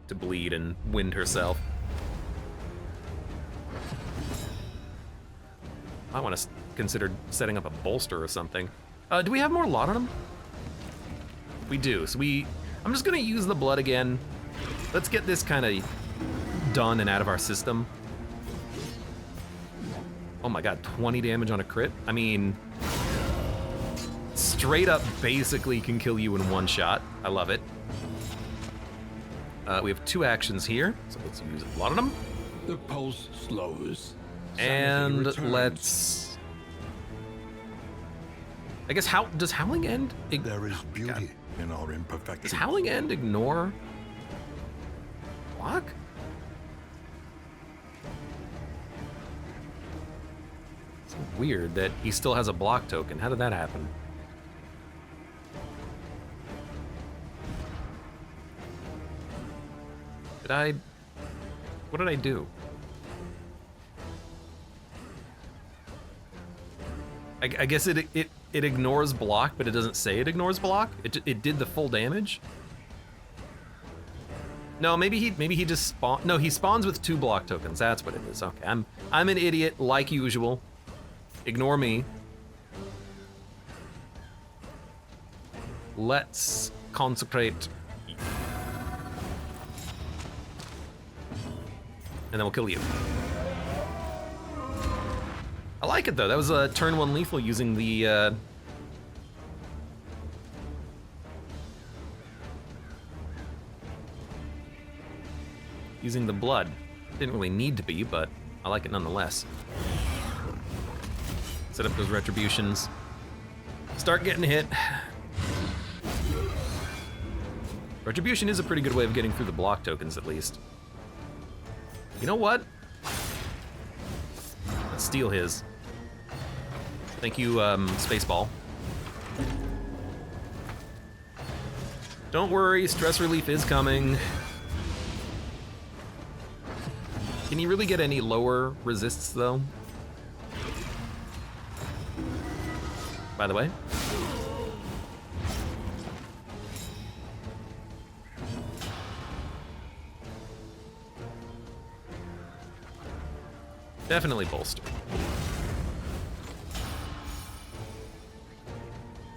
to bleed and wind herself. I want to consider setting up a bolster or something. Do we have more laudanum? We do. So I'm just gonna use the blood again. Let's get this kind of done and out of our system. Oh my god, 20 damage on a crit? I mean, straight up basically can kill you in one shot. I love it. We have 2 actions here, so let's use laudanum. The pulse slows. And Sanity returns. let's... I guess, does Howling End... There is beauty in our imperfection. Does Howling End ignore block? It's weird that he still has a block token. How did that happen? What did I do? I guess it ignores block, but it doesn't say it ignores block. It did the full damage. No, maybe he just spawn. No, he spawns with 2 block tokens. That's what it is. Okay, I'm an idiot like usual. Ignore me. Let's consecrate. And then we'll kill you. I like it though. That was a turn 1 lethal using the using the blood. Didn't really need to be, but I like it nonetheless. Set up those retributions. Start getting hit. Retribution is a pretty good way of getting through the block tokens, at least. You know what? Let's steal his. Thank you, Spaceball. Don't worry, stress relief is coming. Can you really get any lower resists, though? By the way. Definitely bolster.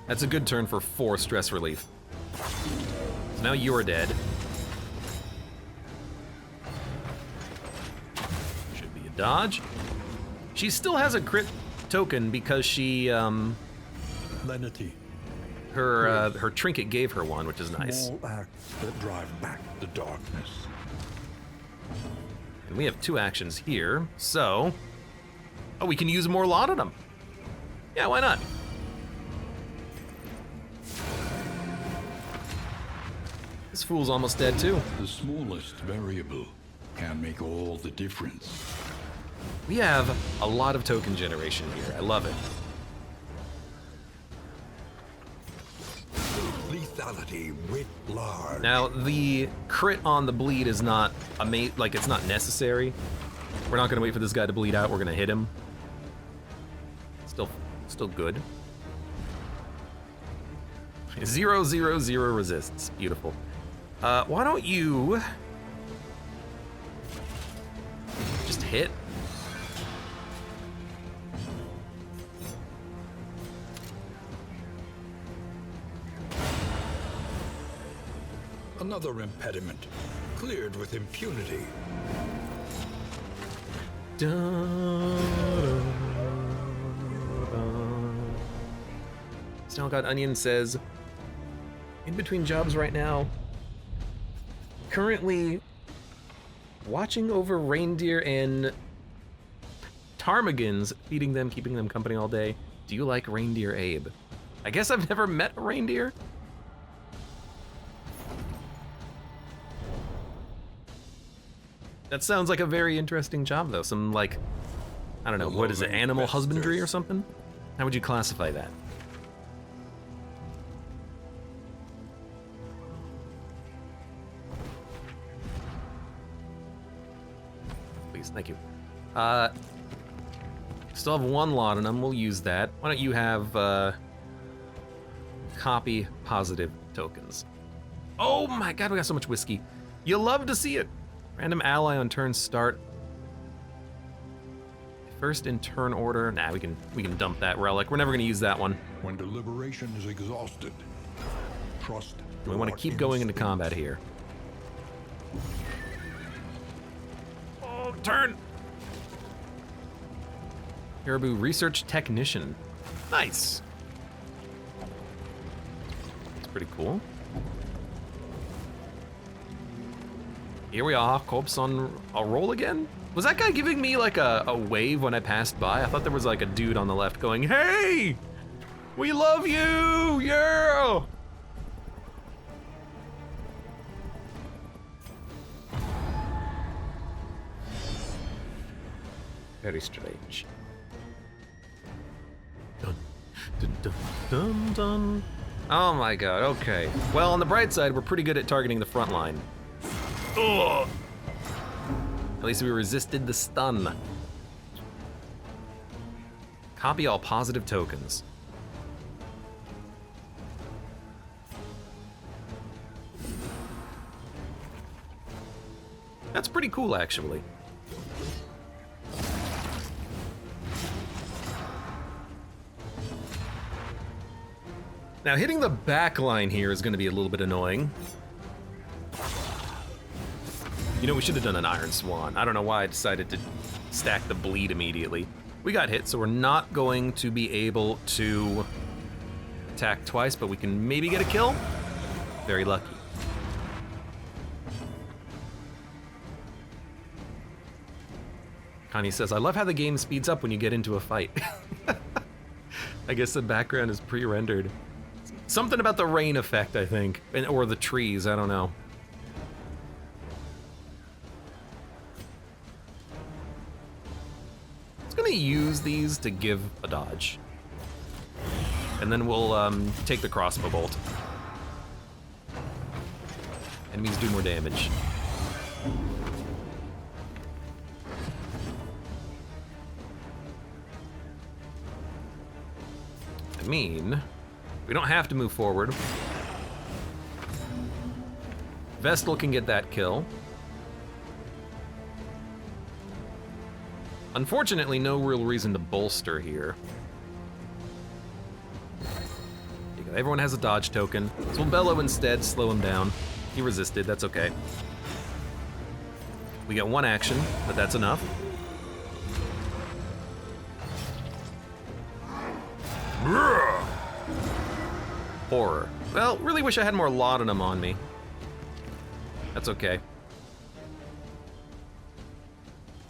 That's a good turn for 4 stress relief. So now you are dead. Should be a dodge. She still has a crit token because she, Lenity. her trinket gave her one, which is nice. Small acts that drive back the darkness. And we have 2 actions here, so... Oh, we can use more laudanum. Yeah, why not? This fool's almost dead, too. The smallest variable can make all the difference. We have a lot of token generation here. I love it. Lethality writ large. Now, the crit on the bleed is not like it's not necessary. We're not gonna wait for this guy to bleed out. We're gonna hit him. Still good. 0, 0, 0 resists. Beautiful. Why don't you just hit? Another impediment, cleared with impunity. Snow God Onion says, in between jobs right now, currently watching over reindeer and ptarmigans, feeding them, keeping them company all day. Do you like reindeer, Abe? I guess I've never met a reindeer. That sounds like a very interesting job, though. Some, like, I don't know, what is it, animal husbandry or something? How would you classify that? Please, thank you. Still have 1 laudanum, we'll use that. Why don't you have, copy positive tokens? Oh my god, we got so much whiskey. You love to see it. Random ally on turn start. First in turn order. Nah, we can dump that relic. We're never gonna use that one. When deliberation is exhausted, trust. We want to keep going into combat here. Oh, turn! Caribou Research Technician. Nice. That's pretty cool. Here we are, corpse on a roll again? Was that guy giving me like a wave when I passed by? I thought there was like a dude on the left going, "Hey! We love you! Yeah!" Very strange. Dun, dun, dun, dun, dun. Oh my god, okay. Well, on the bright side, we're pretty good at targeting the front line. Ugh. At least we resisted the stun. Copy all positive tokens. That's pretty cool, actually. Now, hitting the back line here is going to be a little bit annoying. You know, we should have done an Iron Swan. I don't know why I decided to stack the bleed immediately. We got hit, so we're not going to be able to attack twice, but we can maybe get a kill. Very lucky. Connie says, I love how the game speeds up when you get into a fight. I guess the background is pre-rendered. Something about the rain effect, I think. Or the trees, I don't know. I'm just gonna use these to give a dodge. And then we'll take the crossbow bolt. Enemies do more damage. I mean, we don't have to move forward. Vestal can get that kill. Unfortunately, no real reason to bolster here. Everyone has a dodge token, so we'll bellow instead, slow him down. He resisted, that's okay. We got one action, but that's enough. Horror. Well, really wish I had more laudanum on me. That's okay.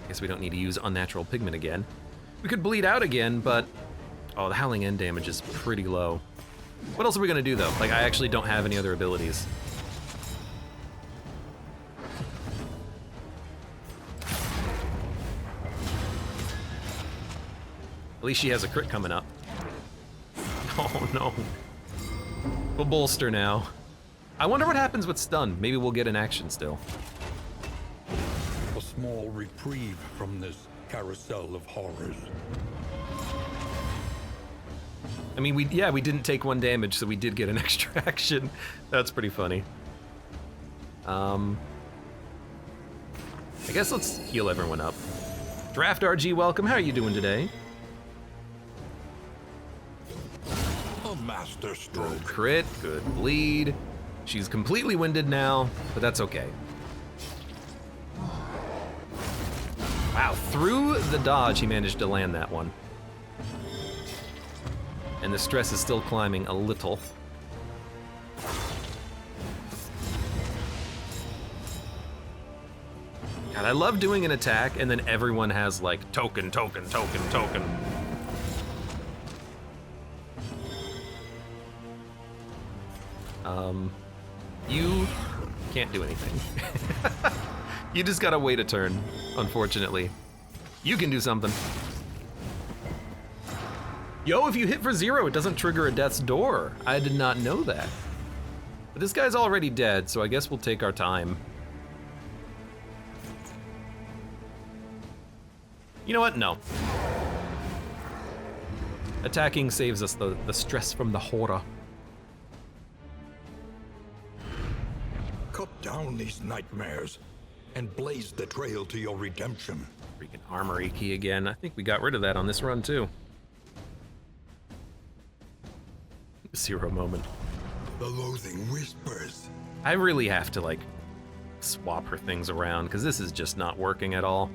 Guess we don't need to use unnatural pigment again. We could bleed out again, but... Oh, the Howling End damage is pretty low. What else are we gonna do, though? Like, I actually don't have any other abilities. At least she has a crit coming up. Oh, no. We'll bolster now. I wonder what happens with stun. Maybe we'll get an action still. A small reprieve from this carousel of horrors. I mean, we didn't take one damage, so we did get an extra action. That's pretty funny. I guess let's heal everyone up. Draft RG, welcome. How are you doing today? A master stroke. Good crit, good bleed. She's completely winded now, but that's okay. Wow, through the dodge, he managed to land that one. And the stress is still climbing a little. God, I love doing an attack and then everyone has like token, token, token, token. You can't do anything. You just gotta wait a turn, unfortunately. You can do something. Yo, if you hit for 0, it doesn't trigger a death's door. I did not know that. But this guy's already dead, so I guess we'll take our time. You know what? No. Attacking saves us the stress from the horror. Cut down these nightmares and blaze the trail to your redemption. Freaking armory key again. I think we got rid of that on this run too. 0 moment. The loathing whispers. I really have to like swap her things around because this is just not working at all.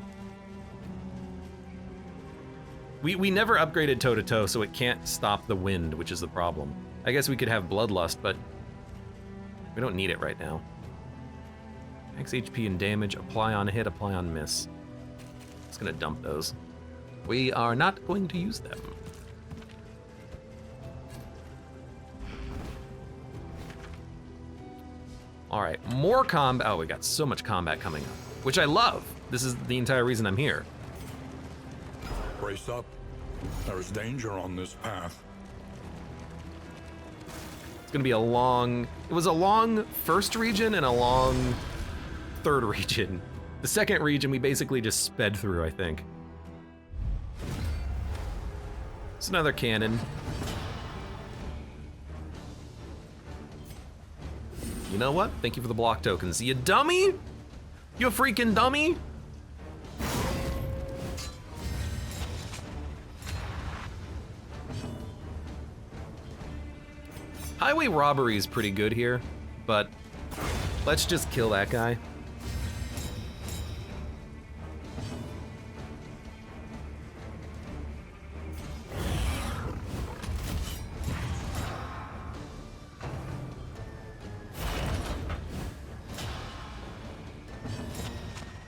We never upgraded toe-to-toe, so it can't stop the wind, which is the problem. I guess we could have Bloodlust, but we don't need it right now. Max HP and damage, apply on hit, apply on miss. Just gonna dump those. We are not going to use them. All right, more combat. Oh, we got so much combat coming up, which I love. This is the entire reason I'm here. Brace up. There is danger on this path. It's gonna be a long, it was a long first region and a long third region. The second region we basically just sped through, I think. It's another cannon. You know what? Thank you for the block tokens. You dummy! You freaking dummy! Highway robbery is pretty good here, but let's just kill that guy.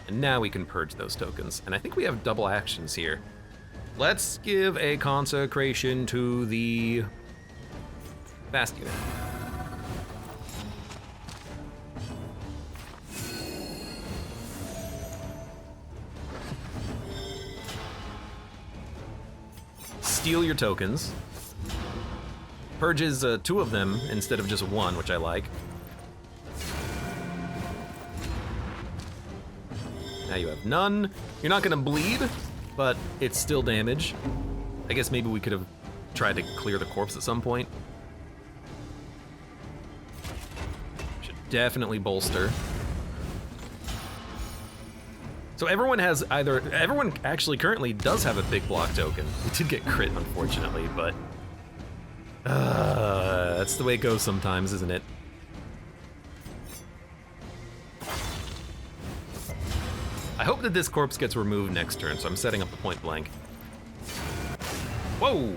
And now we can purge those tokens. And I think we have double actions here. Let's give a consecration to the fast unit. Steal your tokens. Purges 2 of them instead of just 1, which I like. Now you have none. You're not gonna bleed, but it's still damage. I guess maybe we could have tried to clear the corpse at some point. Should definitely bolster. So everyone has everyone actually currently does have a big block token. We did get crit, unfortunately, but that's the way it goes sometimes, isn't it? I hope that this corpse gets removed next turn, so I'm setting up the point blank. Whoa!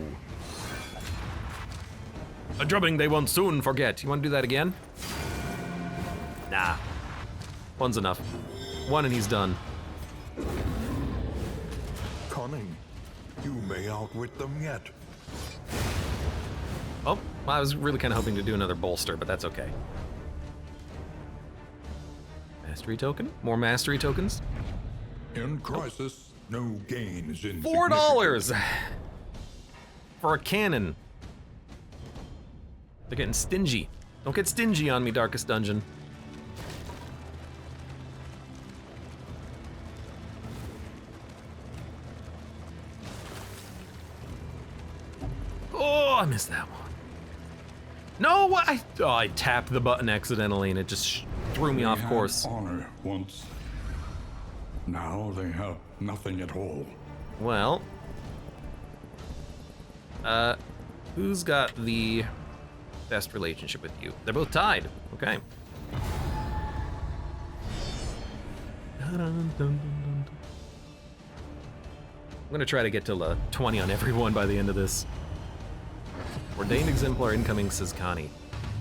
A drubbing they won't soon forget. You want to do that again? Nah. 1's enough. 1 and he's done. Cunning. You may outwit them yet. Oh, well, I was really kind of hoping to do another bolster, but that's okay. Mastery token? More mastery tokens? In crisis, no gain is insignificant. $4 for a cannon. They're getting stingy. Don't get stingy on me, Darkest Dungeon. Oh, I missed that one. No, I tapped the button accidentally and it just threw me off course. They had honor once. Now they have nothing at all. Well, who's got the best relationship with you? They're both tied. Okay. I'm gonna try to get to 20 on everyone by the end of this. Ordained Exemplar incoming, says Connie.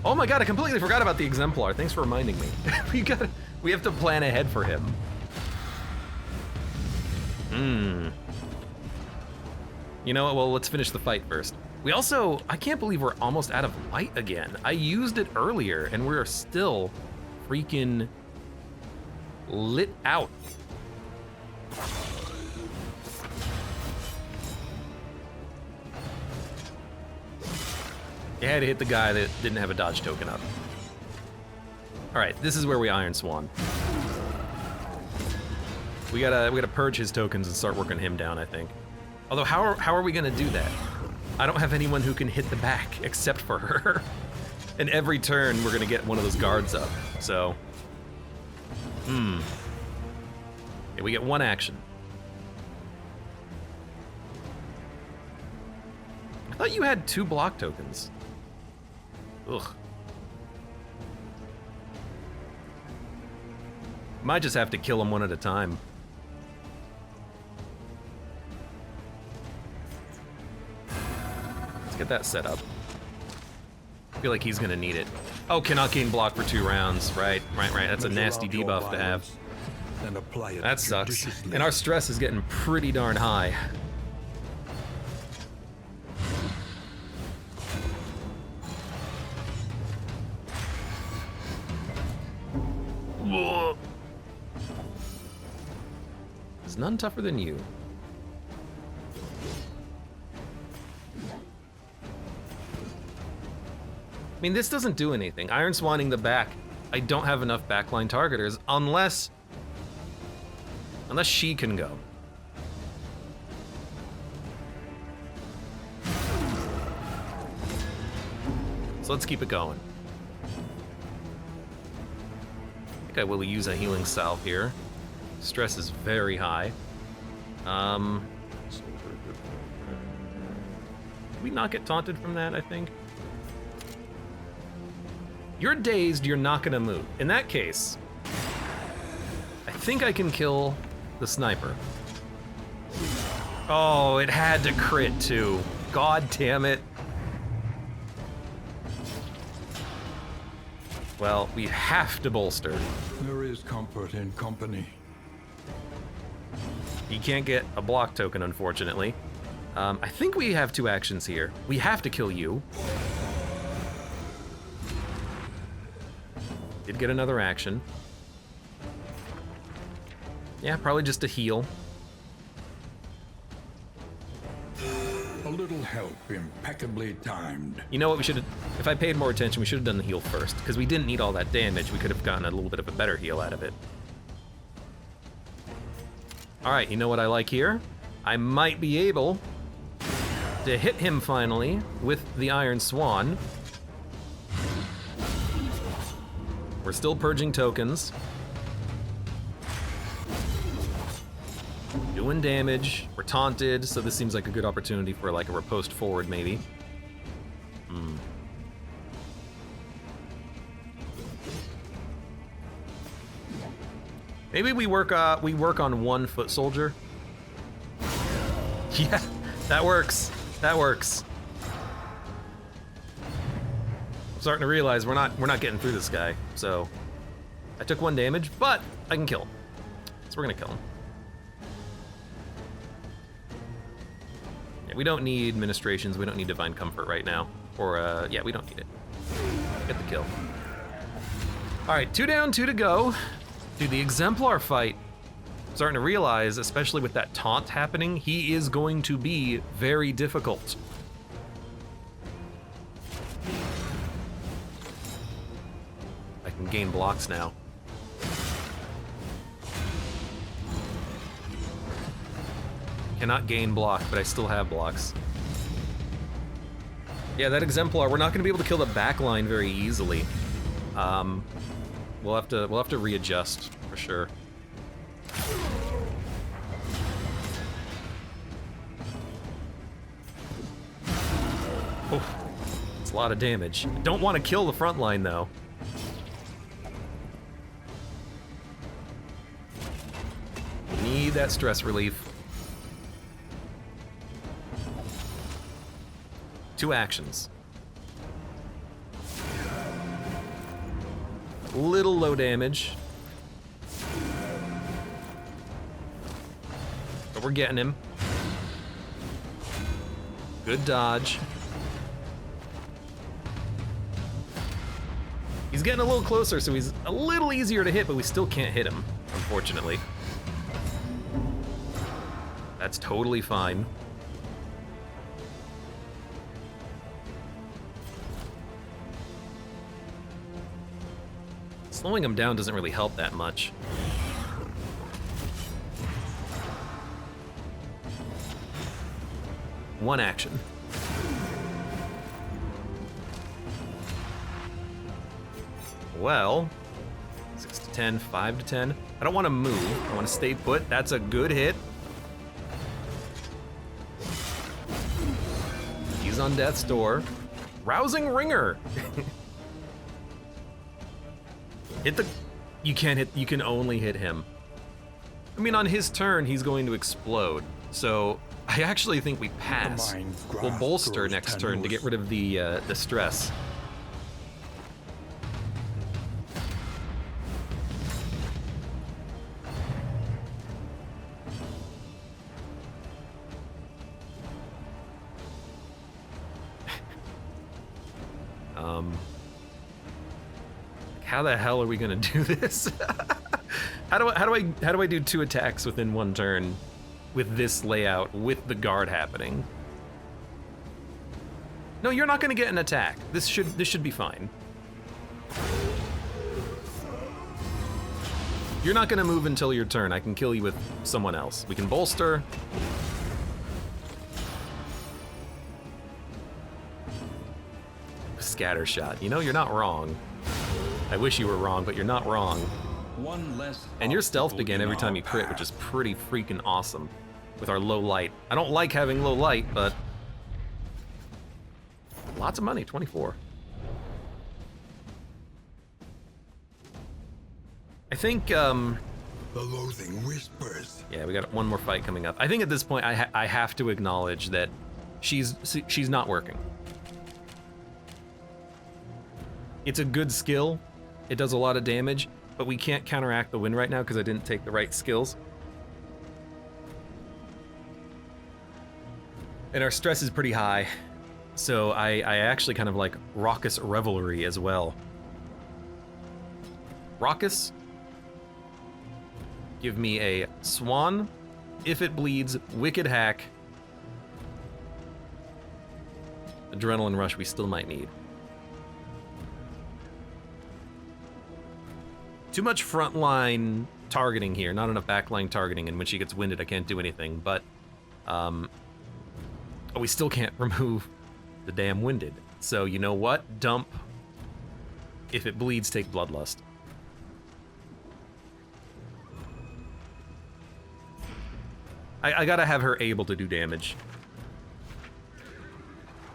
Oh my god, I completely forgot about the Exemplar. Thanks for reminding me. We have to plan ahead for him. You know what, well, let's finish the fight first. We also, I can't believe we're almost out of light again. I used it earlier and we're still freaking lit out. You had to hit the guy that didn't have a dodge token up. All right, this is where we Iron Swan. We gotta purge his tokens and start working him down, I think. Although, how are we gonna do that? I don't have anyone who can hit the back except for her. And every turn, we're gonna get one of those guards up, so. Okay, we get 1 action. I thought you had 2 block tokens. Ugh. Might just have to kill him one at a time. Let's get that set up. I feel like he's gonna need it. Oh, cannot gain block for 2 rounds. Right. That's a nasty debuff to have. And apply it That sucks. judiciously. And our stress is getting pretty darn high. There's none tougher than you. I mean, this doesn't do anything. Iron Swanning the back. I don't have enough backline targeters unless she can go. So let's keep it going. think I will use a healing salve here. Stress is very high. Did we not get taunted from that, I think? You're dazed, you're not gonna move. In that case, I think I can kill the sniper. Oh, it had to crit too. God damn it. Well, we have to bolster. There is comfort in company. You can't get a block token, unfortunately. I think we have 2 actions here. We have to kill you. Did get another action. Yeah, probably just a heal. A little help, impeccably timed. You know what, we should have, if I paid more attention, we should have done the heal first, because we didn't need all that damage. We could have gotten a little bit of a better heal out of it. All right, you know what I like here? I might be able to hit him finally with the Iron Swan. We're still purging tokens. Doing damage. We're taunted, so this seems like a good opportunity for like a riposte forward, maybe. Maybe we work on 1 foot soldier. Yeah, that works. That works. I'm starting to realize we're not getting through this guy. So I took 1 damage, but I can kill him. So we're gonna kill him. Yeah, we don't need ministrations. We don't need divine comfort right now. Or yeah, we don't need it. Get the kill. All right, 2 down, 2 to go. Dude, the Exemplar fight, I'm starting to realize, especially with that taunt happening, he is going to be very difficult. I can gain blocks now. Cannot gain block, but I still have blocks. Yeah, that Exemplar, we're not gonna be able to kill the back line very easily. We'll have to readjust for sure. Oh, it's a lot of damage. I don't want to kill the front line though. Need that stress relief. 2 actions. Little low damage. But we're getting him. Good dodge. He's getting a little closer, so he's a little easier to hit, but we still can't hit him, unfortunately. That's totally fine. Slowing him down doesn't really help that much. One action. Well, 6 to 10, 5 to 10. I don't want to move. I want to stay put. That's a good hit. He's on death's door. Rousing ringer. Hit the... You can't hit... You can only hit him. I mean, on his turn, he's going to explode. So I actually think we pass. We'll bolster next turn to get rid of the stress. How the hell are we gonna do this? How do I do 2 attacks within 1 turn with this layout with the guard happening? No, you're not gonna get an attack. This should be fine. You're not gonna move until your turn. I can kill you with someone else. We can bolster. Scatter shot. You know, you're not wrong. I wish you were wrong, but you're not wrong. One less. And you're stealthed obstacle again in every time our you crit, which path. is pretty freaking awesome with our low light. I don't like having low light, but lots of money, 24. I think, The loathing whispers. yeah, we got one more fight coming up. I think at this point I have to acknowledge that she's not working. It's a good skill. It does a lot of damage, but we can't counteract the wind right now because I didn't take the right skills. And our stress is pretty high, so I actually kind of like raucous revelry as well. Raucous? Give me a swan, if it bleeds, wicked hack, adrenaline rush we still might need. Too much frontline targeting here, not enough backline targeting, and when she gets winded I can't do anything, but we still can't remove the damn winded. So you know what? Dump. If it bleeds, take bloodlust. I gotta have her able to do damage.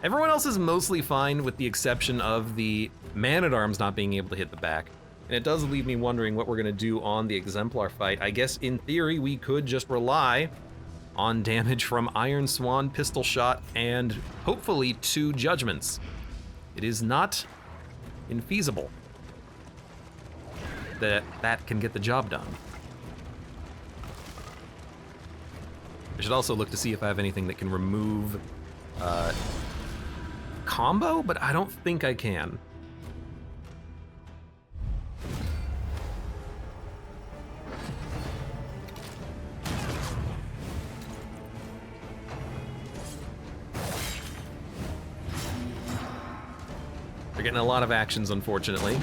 Everyone else is mostly fine with the exception of the man-at-arms not being able to hit the back. And it does leave me wondering what we're gonna do on the Exemplar fight. I guess in theory we could just rely on damage from Iron Swan, Pistol Shot, and hopefully 2 Judgments. It is not infeasible that can get the job done. I should also look to see if I have anything that can remove combo, but I don't think I can. We're getting a lot of actions, unfortunately.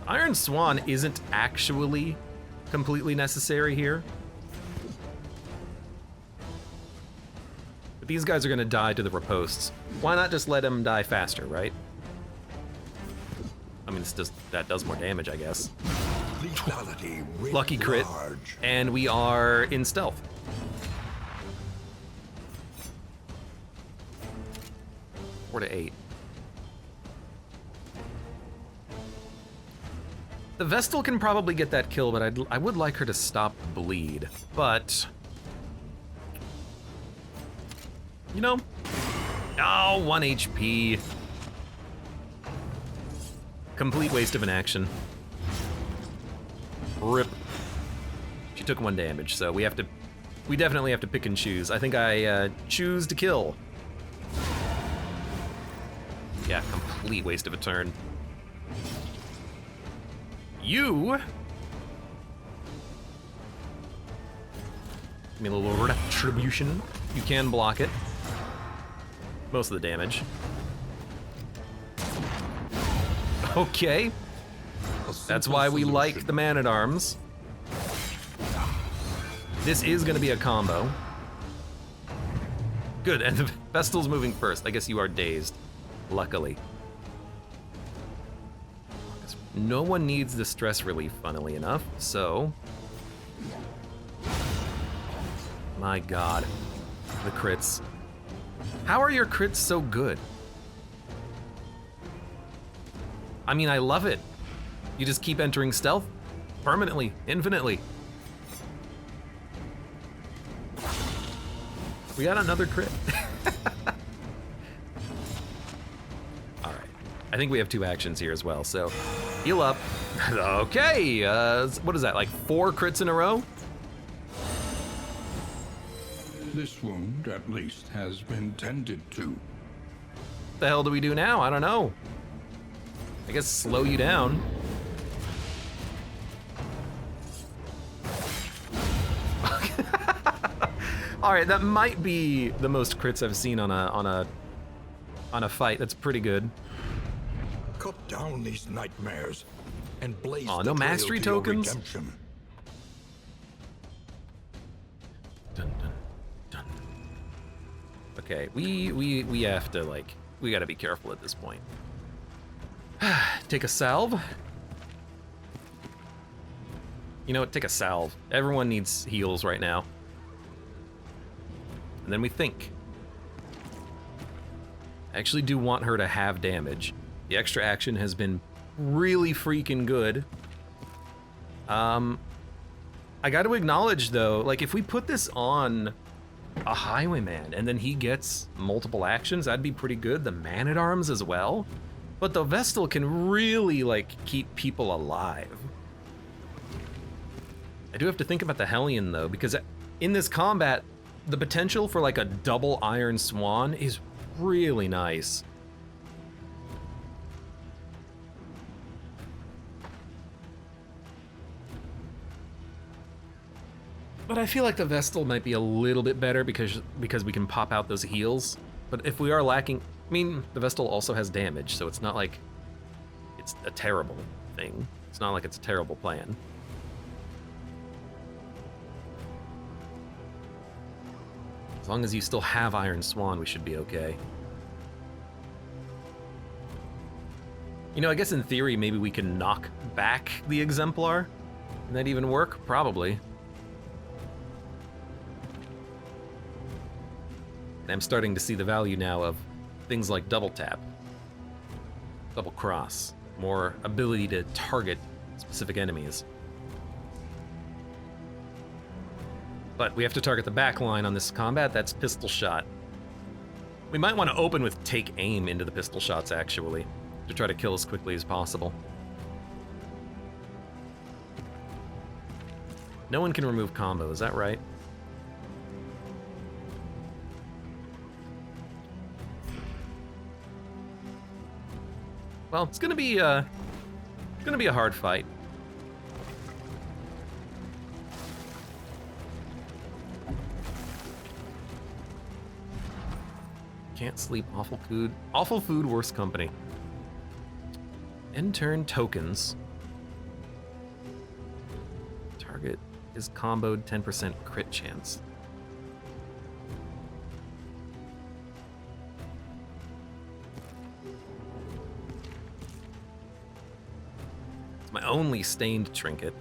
Iron Swan isn't actually completely necessary here. But these guys are gonna die to the riposts. Why not just let them die faster, right? I mean, that does more damage, I guess. Lethality writ Lucky crit. large. And we are in stealth. Four to 8. The Vestal can probably get that kill, but I would like her to stop bleed. But, you know, oh, 1 HP. Complete waste of an action. Rip. She took 1 damage, so we definitely have to pick and choose. I think I choose to kill. Yeah, complete waste of a turn. You... Give me a little retribution. You can block it. Most of the damage. Okay. That's why we like the man-at-arms. This is gonna be a combo. Good, and the Vestal's moving first. I guess you are dazed. Luckily. No one needs the stress relief, funnily enough, so... My god. The crits. How are your crits so good? I mean, I love it. You just keep entering stealth permanently, infinitely. We got another crit. All right. I think we have 2 actions here as well, so heal up. Okay, what is that, like 4 crits in a row? This wound, at least, has been tended to. What the hell do we do now? I don't know. I guess slow you down. All right, that might be the most crits I've seen on a fight. That's pretty good. Cut down these nightmares and blaze Aw, the no trail mastery to your tokens? redemption. Dun, dun, dun. Okay, we have to like we gotta be careful at this point. Take a salve. You know what, take a salve. Everyone needs heals right now. And then we think. I actually do want her to have damage. The extra action has been really freaking good. I got to acknowledge though, like if we put this on a highwayman and then he gets multiple actions, that'd be pretty good. The man-at-arms as well. But the Vestal can really like keep people alive. I do have to think about the Hellion though, because in this combat, the potential for like a double Iron Swan is really nice. But I feel like the Vestal might be a little bit better because we can pop out those heals. But if we are lacking, I mean, the Vestal also has damage, so it's not like it's a terrible thing. It's not like it's a terrible plan. As long as you still have Iron Swan, we should be okay. You know, I guess in theory, maybe we can knock back the Exemplar. Can that even work? Probably. And I'm starting to see the value now of things like double tap, double cross, more ability to target specific enemies. But we have to target the back line on this combat. That's pistol shot. We might want to open with take aim into the pistol shots, actually, to try to kill as quickly as possible. No one can remove combo, is that right? Well, it's gonna be a hard fight. Can't sleep, awful food. Awful food, worse company. End turn tokens. Target is comboed 10% crit chance. It's my only stained trinket.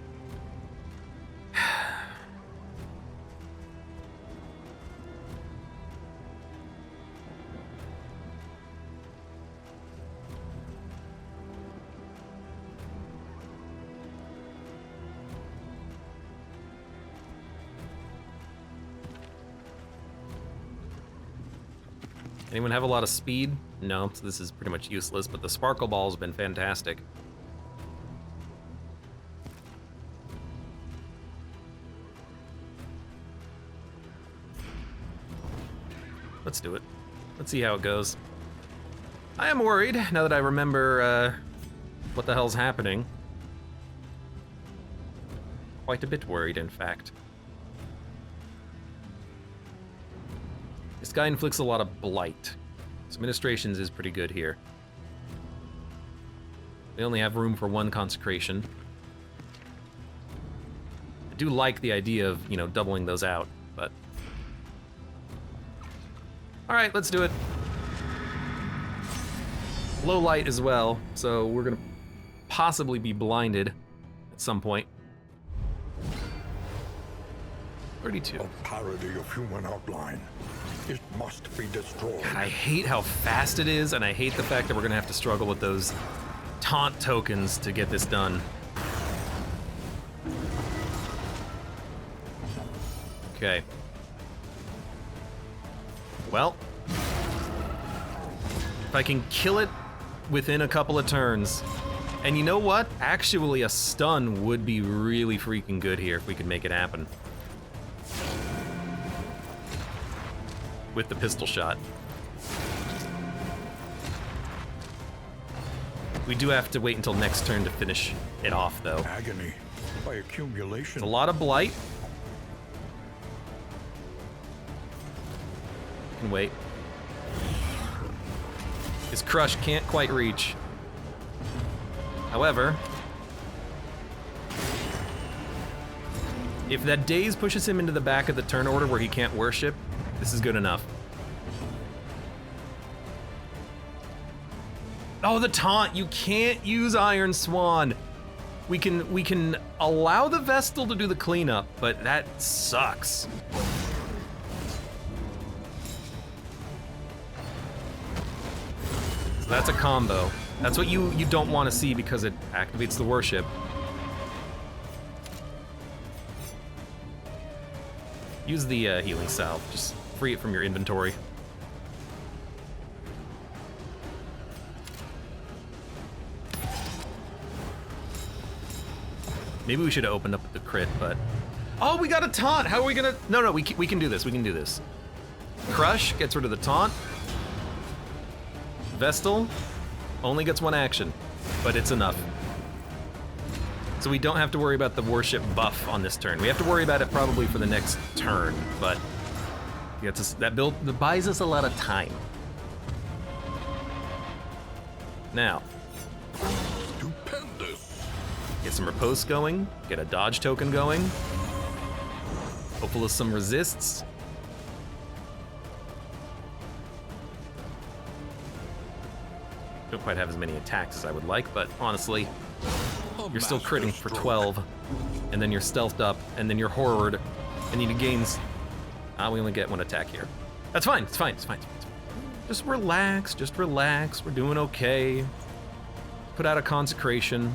Anyone have a lot of speed? No, so this is pretty much useless, but the sparkle ball's been fantastic. Let's do it. Let's see how it goes. I am worried, now that I remember what the hell's happening. Quite a bit worried, in fact. This guy inflicts a lot of blight. His administrations is pretty good here. They only have room for one consecration. I do like the idea of, you know, doubling those out, but... Alright, let's do it. Low light as well, so we're gonna possibly be blinded at some point. 32. A parody of human outline. It must be destroyed. God, I hate how fast it is, and I hate the fact that we're gonna have to struggle with those taunt tokens to get this done. Okay. Well, if I can kill it within a couple of turns, and you know what? Actually, a stun would be really freaking good here if we could make it happen. With the pistol shot. We do have to wait until next turn to finish it off, though. Agony by accumulation. It's a lot of blight. Can wait. His crush can't quite reach. However, if that daze pushes him into the back of the turn order where he can't worship, this is good enough. Oh, the taunt. You can't use Iron Swan. We can allow the Vestal to do the cleanup, but that sucks. So that's a combo. That's what you don't want to see because it activates the worship. Use the healing salve. Just free it from your inventory. Maybe we should have opened up the crit, but... Oh, we got a taunt! How are we gonna... No, we can do this, we can do this. Crush gets rid of the taunt. Vestal only gets one action, but it's enough. So we don't have to worry about the worship buff on this turn. We have to worry about it probably for the next turn, but that build that buys us a lot of time. Now, Stupendous. get some riposte going, get a dodge token going. Hopefully some resists. Don't quite have as many attacks as I would like, but honestly, you're still critting for 12, and then you're stealthed up, and then you're horrored, and you gains. We only get one attack here. That's fine. It's fine. It's fine. Just relax. Just relax. We're doing okay. Put out a consecration.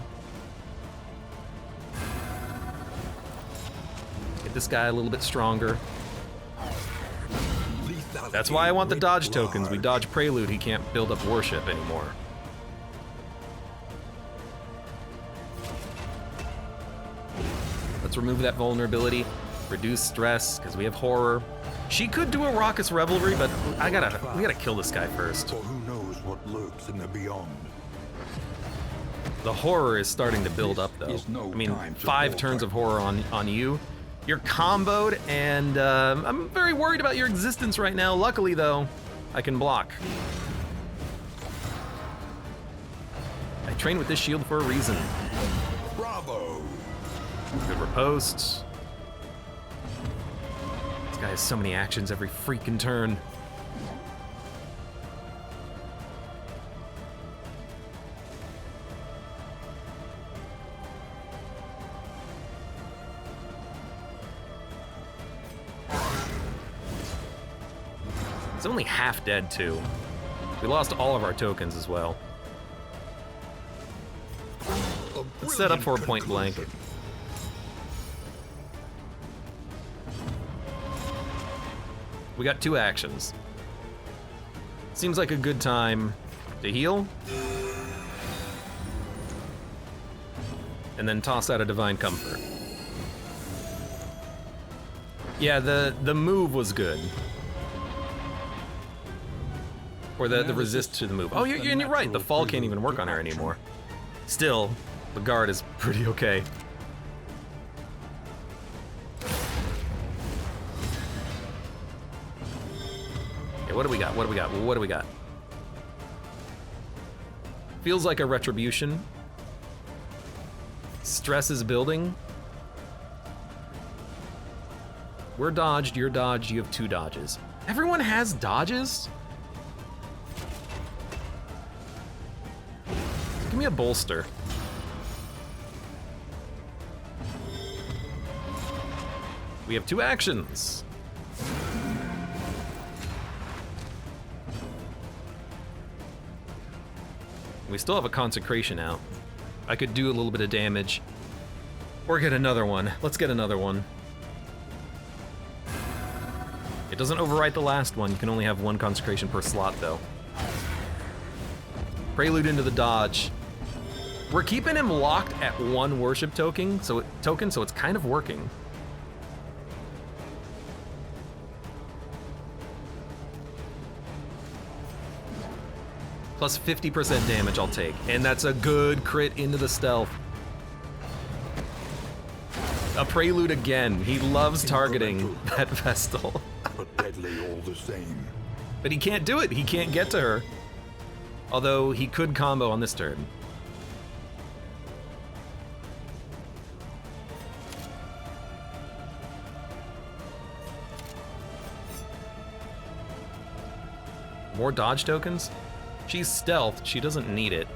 Get this guy a little bit stronger. That's why I want the dodge tokens. We dodge Prelude, he can't build up worship anymore. Let's remove that vulnerability, reduce stress, because we have horror. She could do a raucous revelry, but we gotta kill this guy first. For who knows what lurks in the beyond. The horror is starting to build up, though. I mean, 5 turns of horror on you. You're comboed, and I'm very worried about your existence right now. Luckily, though, I can block. I train with this shield for a reason. Bravo! Good riposte. This guy has so many actions every freaking turn. He's only half dead, too. We lost all of our tokens as well. Let's set up for a point blank. We got 2 actions. Seems like a good time to heal. And then toss out a Divine Comfort. Yeah, the move was good. Or the resist to the move. Oh, you're right. The fall can't even work on her anymore. Still, the guard is pretty okay. Okay, what do we got? What do we got? What do we got? Feels like a retribution. Stress is building. We're dodged, you're dodged, you have 2 dodges. Everyone has dodges? Give me a bolster. We have 2 actions. We still have a consecration out. I could do a little bit of damage. Or get another one. Let's get another one. It doesn't overwrite the last one. You can only have 1 consecration per slot, though. Prelude into the dodge. We're keeping him locked at 1 worship token, so it's kind of working. Plus 50% damage I'll take, and that's a good crit into the stealth. A Prelude again. He loves targeting that Vestal. But deadly all the same. But he can't do it. He can't get to her. Although he could combo on this turn. More dodge tokens? She's stealthed. She doesn't need it.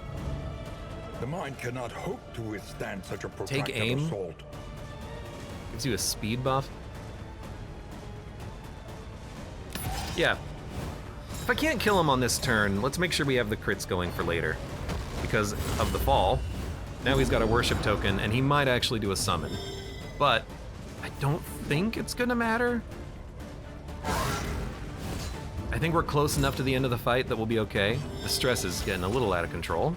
The mind cannot hope to withstand such a Take protracted aim. assault. Gives you a speed buff. Yeah. If I can't kill him on this turn, let's make sure we have the crits going for later. Because of the fall. Now he's got a worship token, and he might actually do a summon. But I don't think it's gonna matter. I think we're close enough to the end of the fight that we'll be okay. The stress is getting a little out of control.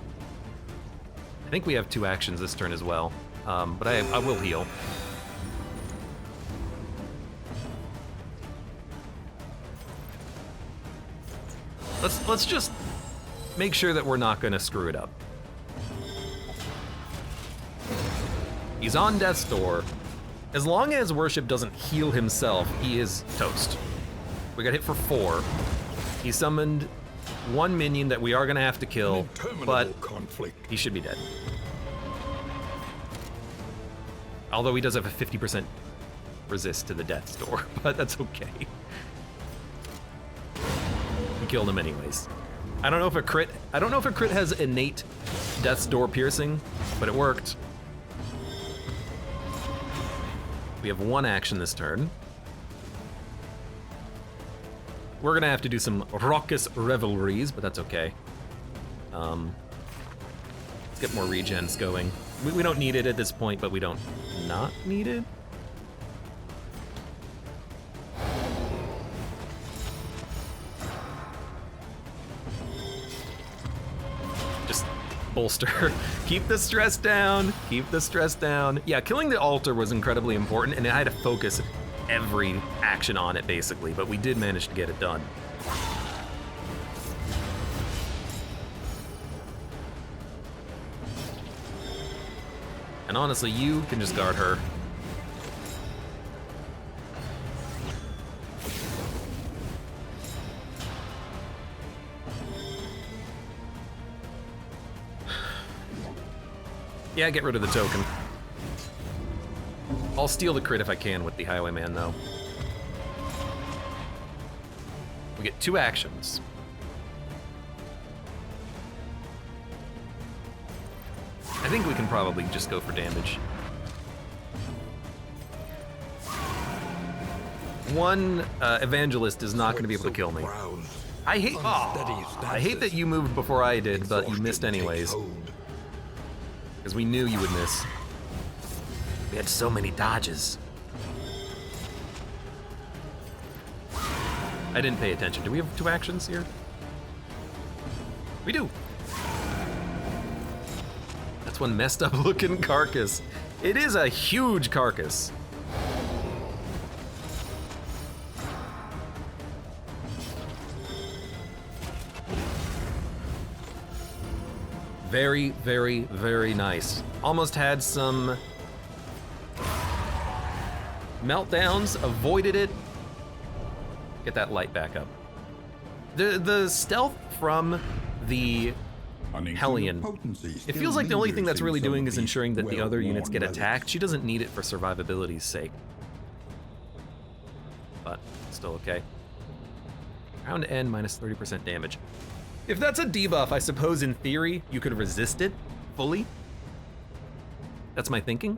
I think we have 2 actions this turn as well, but I will heal. Let's just make sure that we're not gonna screw it up. He's on death's door. As long as Worship doesn't heal himself, he is toast. We got hit for 4. He summoned 1 minion that we are gonna have to kill, but conflict. he should be dead. Although he does have a 50% resist to the death's door, but that's okay. We killed him anyways. I don't know if a crit has innate death's door piercing, but it worked. We have 1 action this turn. We're gonna have to do some raucous revelries, but that's okay. Let's get more regens going. We don't need it at this point, but we don't not need it. Just bolster. Keep the stress down. Keep the stress down. Yeah, killing the altar was incredibly important, and I had to focus every action on it, basically, but we did manage to get it done. And honestly, you can just guard her. Yeah, get rid of the token. I'll steal the crit if I can with the Highwayman, though. We get 2 actions. I think we can probably just go for damage. 1 evangelist is not going to be able to kill me. I hate that you moved before I did, but you missed anyways. Because we knew you would miss. We had so many dodges. I didn't pay attention. Do we have 2 actions here? We do. That's one messed up looking carcass. It is a huge carcass. Very, very, very nice. Almost had some meltdowns, avoided it. Get that light back up. The stealth from the Hellion, it feels like the only thing that's really doing is ensuring that the other units get attacked. She doesn't need it for survivability's sake. But still okay. Round end minus 30% damage. If that's a debuff, I suppose in theory you could resist it fully. That's my thinking.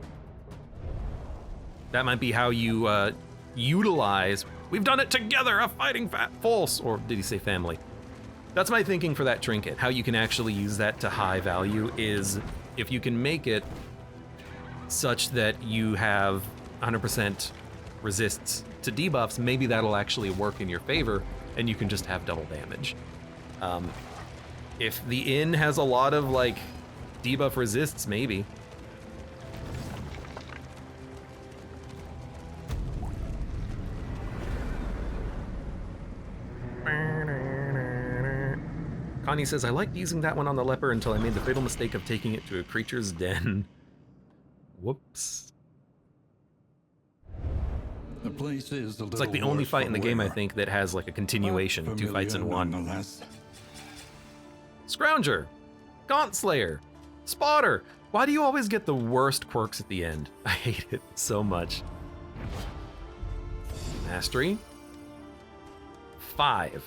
That might be how you utilize, we've done it together, a fighting force, or did he say family? That's my thinking for that trinket. How you can actually use that to high value is if you can make it such that you have 100% resists to debuffs, maybe that'll actually work in your favor and you can just have double damage. If the inn has a lot of like debuff resists, maybe. Connie says, I liked using that one on the leper until I made the fatal mistake of taking it to a creature's den. Whoops. The place is It's like the only fight in the game, I think, that has like a continuation, 2 fights in one. Scrounger, Gauntslayer, Spotter. Why do you always get the worst quirks at the end? I hate it so much. Mastery. 5.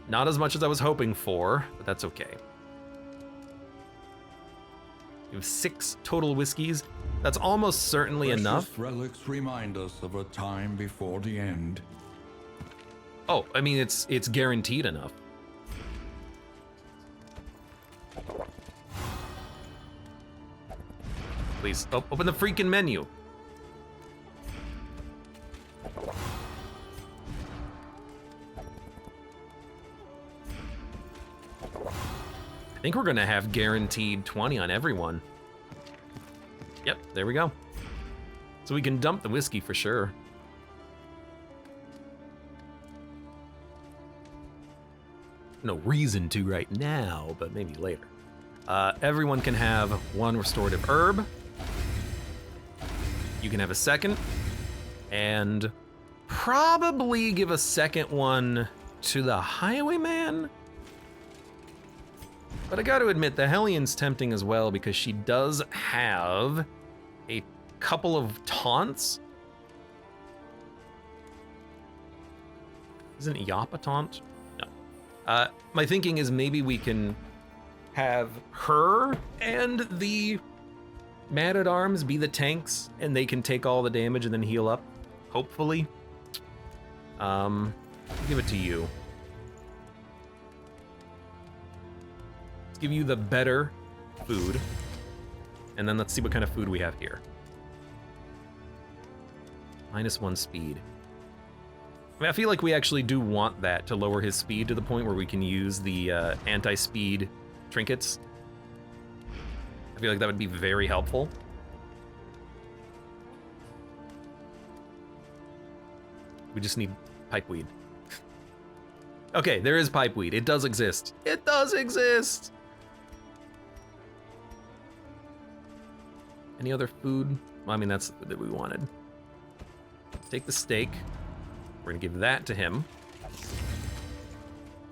Not as much as I was hoping for, but that's okay. We have 6 total whiskeys. That's almost certainly enough. Precious relics remind us of a time before the end. Oh, I mean, it's guaranteed enough. Please, open the freaking menu. I think we're gonna have guaranteed 20 on everyone. Yep, there we go. So we can dump the whiskey for sure. No reason to right now, but maybe later. Everyone can have 1 restorative herb. You can have a second, and probably give a second one to the highwayman. But I gotta admit, the Hellion's tempting as well because she does have a couple of taunts. Isn't Yop a taunt? No. My thinking is maybe we can have her and the Man-at-Arms be the tanks, and they can take all the damage and then heal up, hopefully. Give it to you. Let's give you the better food, and then let's see what kind of food we have here. -1 speed. I mean, I feel like we actually do want that to lower his speed to the point where we can use the anti-speed trinkets. I feel like that would be very helpful. We just need pipeweed. Okay, there is pipeweed. It does exist. It does exist! Any other food? Well, I mean, that's the food that we wanted. Take the steak. We're gonna give that to him.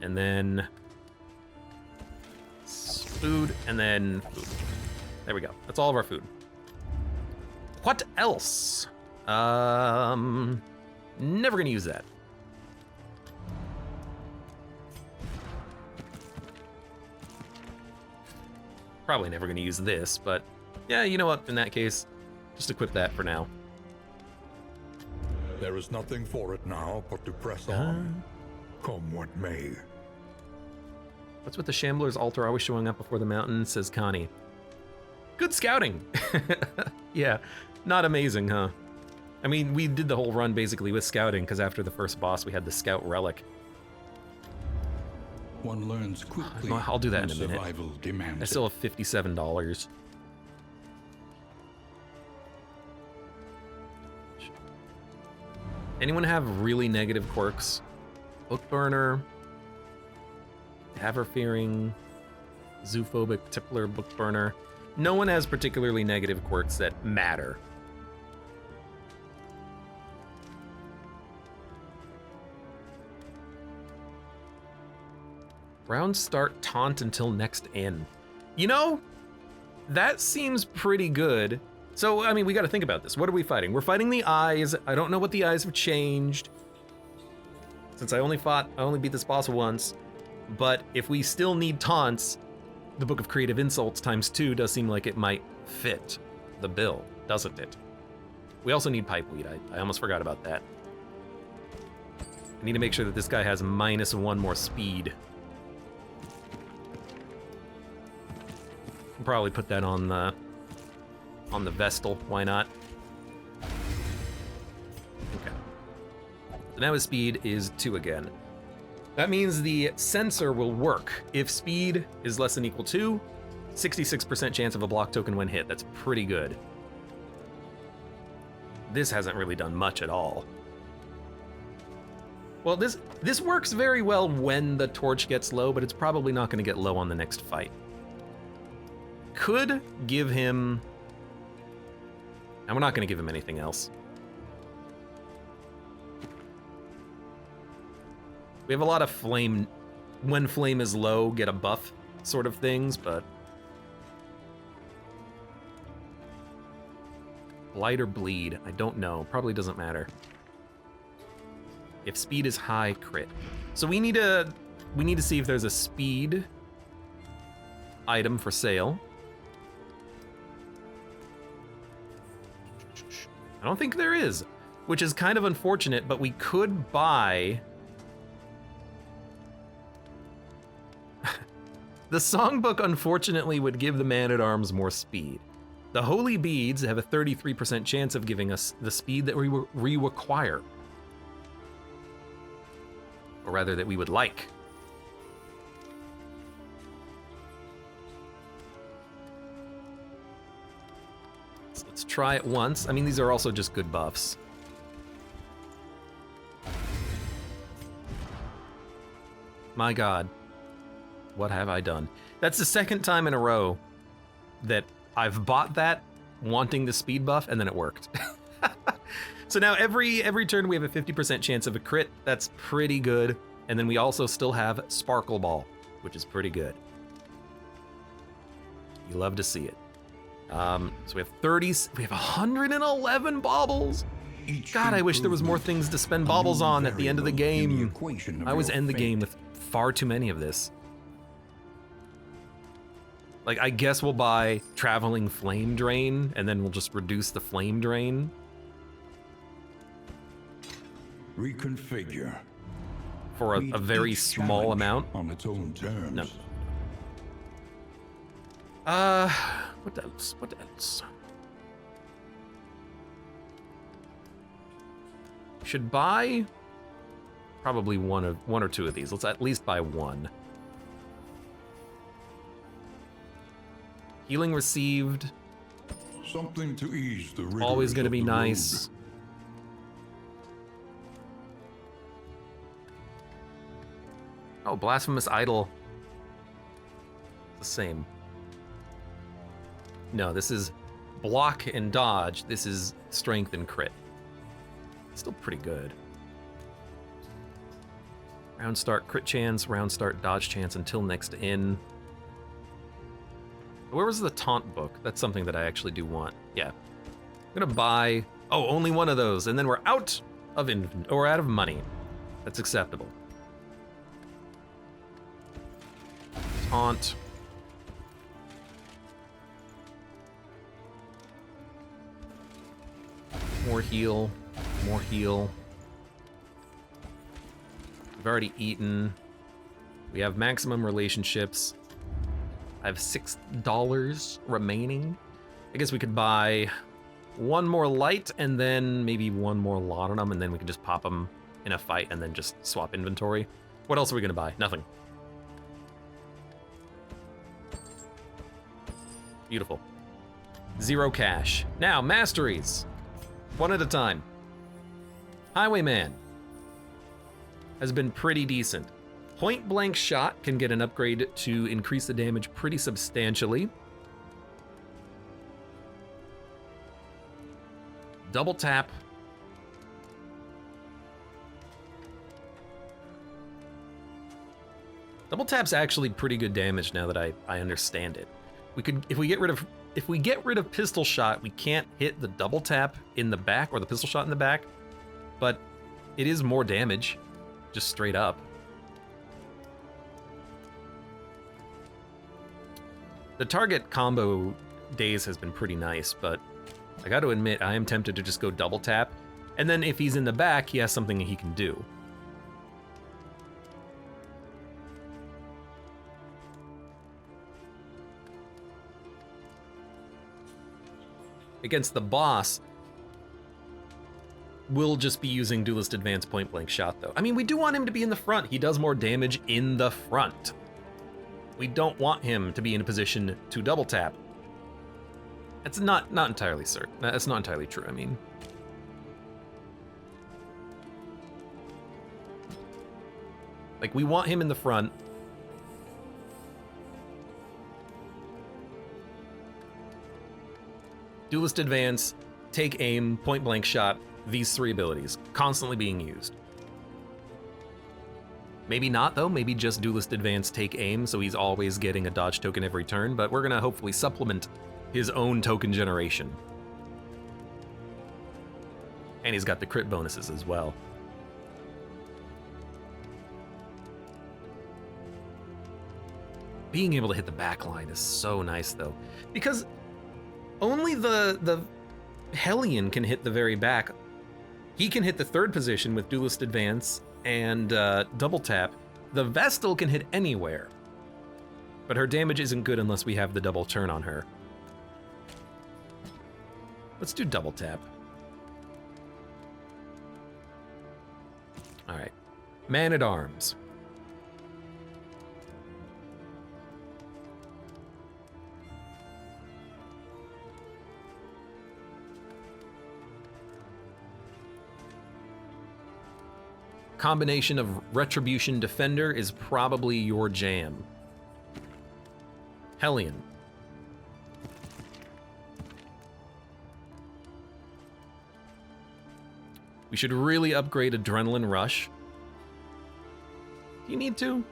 And then food, and then food. There we go. That's all of our food. What else? Never gonna use that. Probably never gonna use this, but yeah, you know what? In that case, just equip that for now. There is nothing for it now but to press on, come what may. What's with the Shambler's altar always showing up before the mountain, says Connie. Good scouting. Yeah, not amazing, huh? I mean, we did the whole run basically with scouting, because after the first boss, we had the scout relic. One learns quickly. I'll do that in a minute. Survival demands I still have $57. Anyone have really negative quirks? Book burner, Haver-fearing, zoophobic, tippler, book burner. No one has particularly negative quirks that matter. Round start taunt until next inn. You know, that seems pretty good. So, I mean, we gotta think about this. What are we fighting? We're fighting the eyes. I don't know what the eyes have changed. Since I only beat this boss once. But if we still need taunts, the Book of Creative Insults ×2 does seem like it might fit the bill, doesn't it? We also need pipeweed. I almost forgot about that. I need to make sure that this guy has -1 more speed. I'll probably put that on the Vestal. Why not? Okay. So now his speed is 2 again. That means the sensor will work. If speed is less than or equal to, 66% chance of a block token when hit. That's pretty good. This hasn't really done much at all. Well, this works very well when the torch gets low, but it's probably not going to get low on the next fight. Could give him... And we're not going to give him anything else. We have a lot of flame, when flame is low, get a buff sort of things, but... Blight or bleed, I don't know. Probably doesn't matter. If speed is high, crit. So we need to we need to see if there's a speed item for sale. I don't think there is, which is kind of unfortunate, but we could buy... The songbook, unfortunately, would give the man-at-arms more speed. The holy beads have a 33% chance of giving us the speed that we require. Or rather, that we would like. So let's try it once. I mean, these are also just good buffs. My God. What have I done? That's the second time in a row that I've bought that wanting the speed buff, and then it worked. So now every turn we have a 50% chance of a crit. That's pretty good. And then we also still have Sparkle Ball, which is pretty good. You love to see it. So we have 111 baubles. God, I wish there was more things to spend baubles on at the end of the game. I always end the game with far too many of this. Like, I guess we'll buy Traveling Flame Drain, and then we'll just reduce the Flame Drain. Reconfigure. For a very small amount. On its own terms. No. What else? What else? Should buy probably one or two of these. Let's at least buy one. Healing received. Something to ease the rigors Always going to of be the nice. Oh, Blasphemous Idol. The same. No, this is block and dodge. This is strength and crit. Still pretty good. Round start crit chance, round start dodge chance until next in. Where was the taunt book? That's something that I actually do want. Yeah. I'm gonna buy, oh, only one of those, and then we're out of out of money. That's acceptable. Taunt. More heal. More heal. We've already eaten. We have maximum relationships. I have $6 remaining. I guess we could buy one more light and then maybe one more laudanum, and then we can just pop them in a fight and then just swap inventory. What else are we gonna buy? Nothing. Beautiful. 0 cash. Now, masteries. One at a time. Highwayman has been pretty decent. Point blank shot can get an upgrade to increase the damage pretty substantially. Double tap. Double tap's actually pretty good damage now that I understand it. We could, if we get rid of pistol shot, we can't hit the double tap in the back or the pistol shot in the back, but it is more damage, just straight up. The target combo days has been pretty nice, but I got to admit, I am tempted to just go double tap, and then if he's in the back, he has something he can do. Against the boss, we'll just be using Duelist Advanced Point Blank Shot, though. I mean, we do want him to be in the front. He does more damage in the front. We don't want him to be in a position to double tap. That's not entirely certain. That's not entirely true, I mean. Like, we want him in the front. Duelist Advance, Take Aim, Point Blank Shot, these three abilities, constantly being used. Maybe not, though. Maybe just Duelist Advance, Take Aim, so he's always getting a dodge token every turn, but we're gonna hopefully supplement his own token generation. And he's got the crit bonuses as well. Being able to hit the back line is so nice, though. Because only the Hellion can hit the very back. He can hit the third position with Duelist Advance and double tap. The Vestal can hit anywhere. But her damage isn't good unless we have the double turn on her. Let's do double tap. All right. Man-at-Arms. Combination of Retribution Defender is probably your jam. Hellion. We should really upgrade Adrenaline Rush. Do you need to?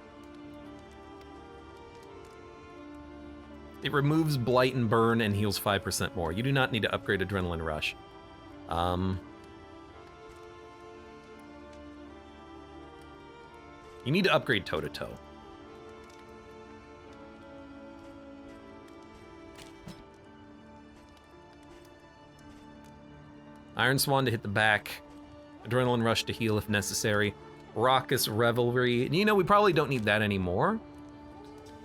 It removes Blight and Burn and heals 5% more. You do not need to upgrade Adrenaline Rush. You need to upgrade Toe-to-Toe. Iron Swan to hit the back. Adrenaline Rush to heal if necessary. Raucous Revelry. You know, we probably don't need that anymore.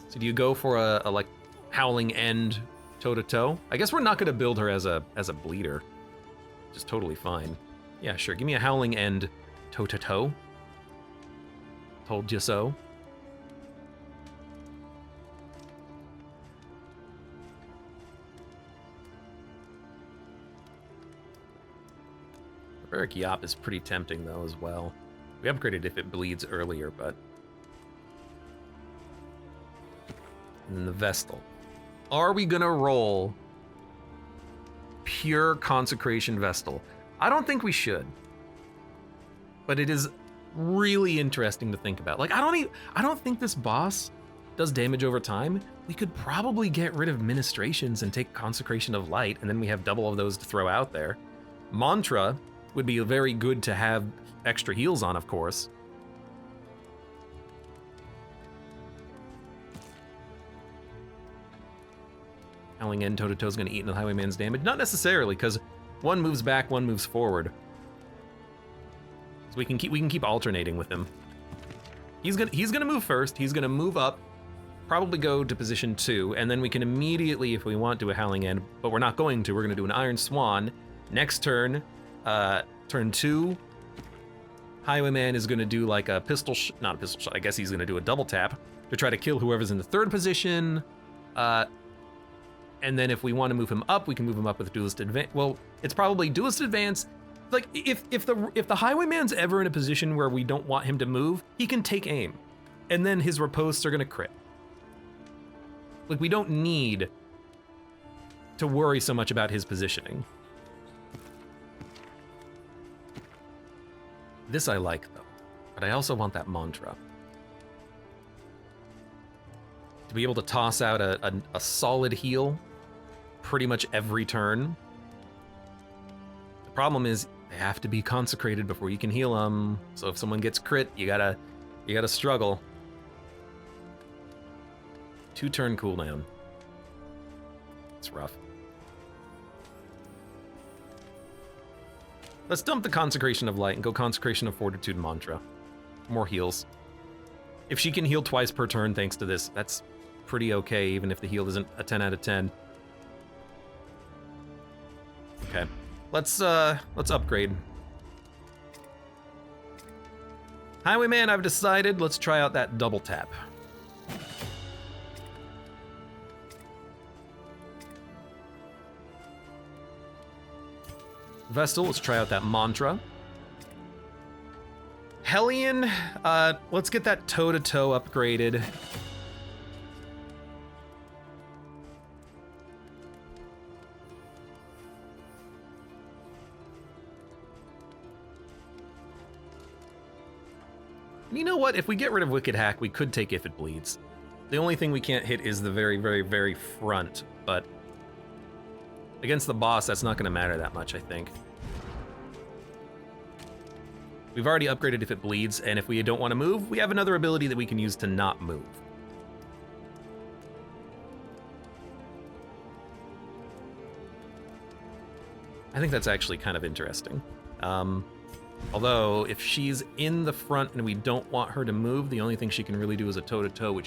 So do you go for a like Howling End toe-to-toe? I guess we're not gonna build her as a bleeder. Which is totally fine. Yeah, sure. Give me a Howling End toe-to-toe. Told you so. Barbaric Yop is pretty tempting, though, as well. We upgraded if it bleeds earlier, but... And then the Vestal. Are we gonna roll pure Consecration Vestal? I don't think we should. But it is really interesting to think about. Like, I don't think this boss does damage over time. We could probably get rid of Ministrations and take Consecration of Light, and then we have double of those to throw out there. Mantra would be very good to have extra heals on, of course. Howling End toe-to-toe is going to eat into the Highwayman's damage. Not necessarily, because one moves back, one moves forward. So we can keep alternating with him. He's gonna move first. He's gonna move up, probably go to position 2, and then we can immediately, if we want, do a Howling End. But we're not going to. We're gonna do an Iron Swan. Next turn, turn 2. Highwayman is gonna do like a pistol, not a pistol shot. I guess he's gonna do a double tap to try to kill whoever's in the third position. And then if we want to move him up, we can move him up with Duelist Advance. Well, it's probably Duelist Advance. Like, if the Highwayman's ever in a position where we don't want him to move, he can take aim. And then his riposts are gonna crit. Like, we don't need to worry so much about his positioning. This I like, though. But I also want that Mantra. To be able to toss out a solid heal pretty much every turn. The problem is they have to be consecrated before you can heal them. So if someone gets crit, you gotta struggle. 2-turn cooldown. It's rough. Let's dump the Consecration of Light and go Consecration of Fortitude Mantra. More heals. If she can heal twice per turn thanks to this, that's pretty okay, even if the heal isn't a 10 out of 10. Okay, let's upgrade. Highwayman, I've decided, let's try out that double tap. Vestal, let's try out that Mantra. Hellion, let's get that toe-to-toe upgraded. You know what? If we get rid of Wicked Hack, we could take If It Bleeds. The only thing we can't hit is the very, very, very front, but against the boss, that's not going to matter that much, I think. We've already upgraded If It Bleeds, and if we don't want to move, we have another ability that we can use to not move. I think that's actually kind of interesting. Although, if she's in the front and we don't want her to move, the only thing she can really do is a toe-to-toe, which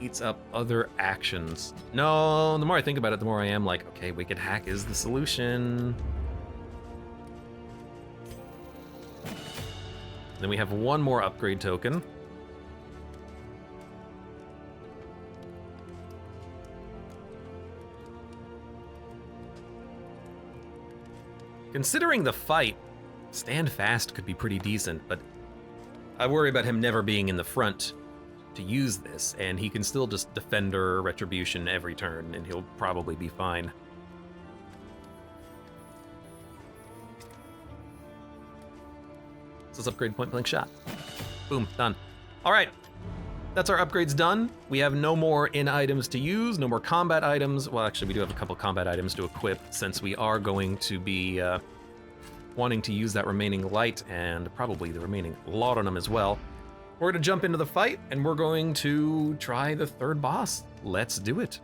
eats up other actions. No, the more I think about it, the more I am like, okay, Wicked Hack is the solution. Then we have one more upgrade token. Considering the fight, Stand Fast could be pretty decent, but I worry about him never being in the front to use this, and he can still just Defender Retribution every turn, and he'll probably be fine. So let's upgrade Point Blank Shot. Boom, done. All right, that's our upgrades done. We have no more in items to use, no more combat items. Well, actually, we do have a couple combat items to equip, since we are going to be wanting to use that remaining light and probably the remaining laudanum as well. We're going to jump into the fight, and we're going to try the third boss. Let's do it.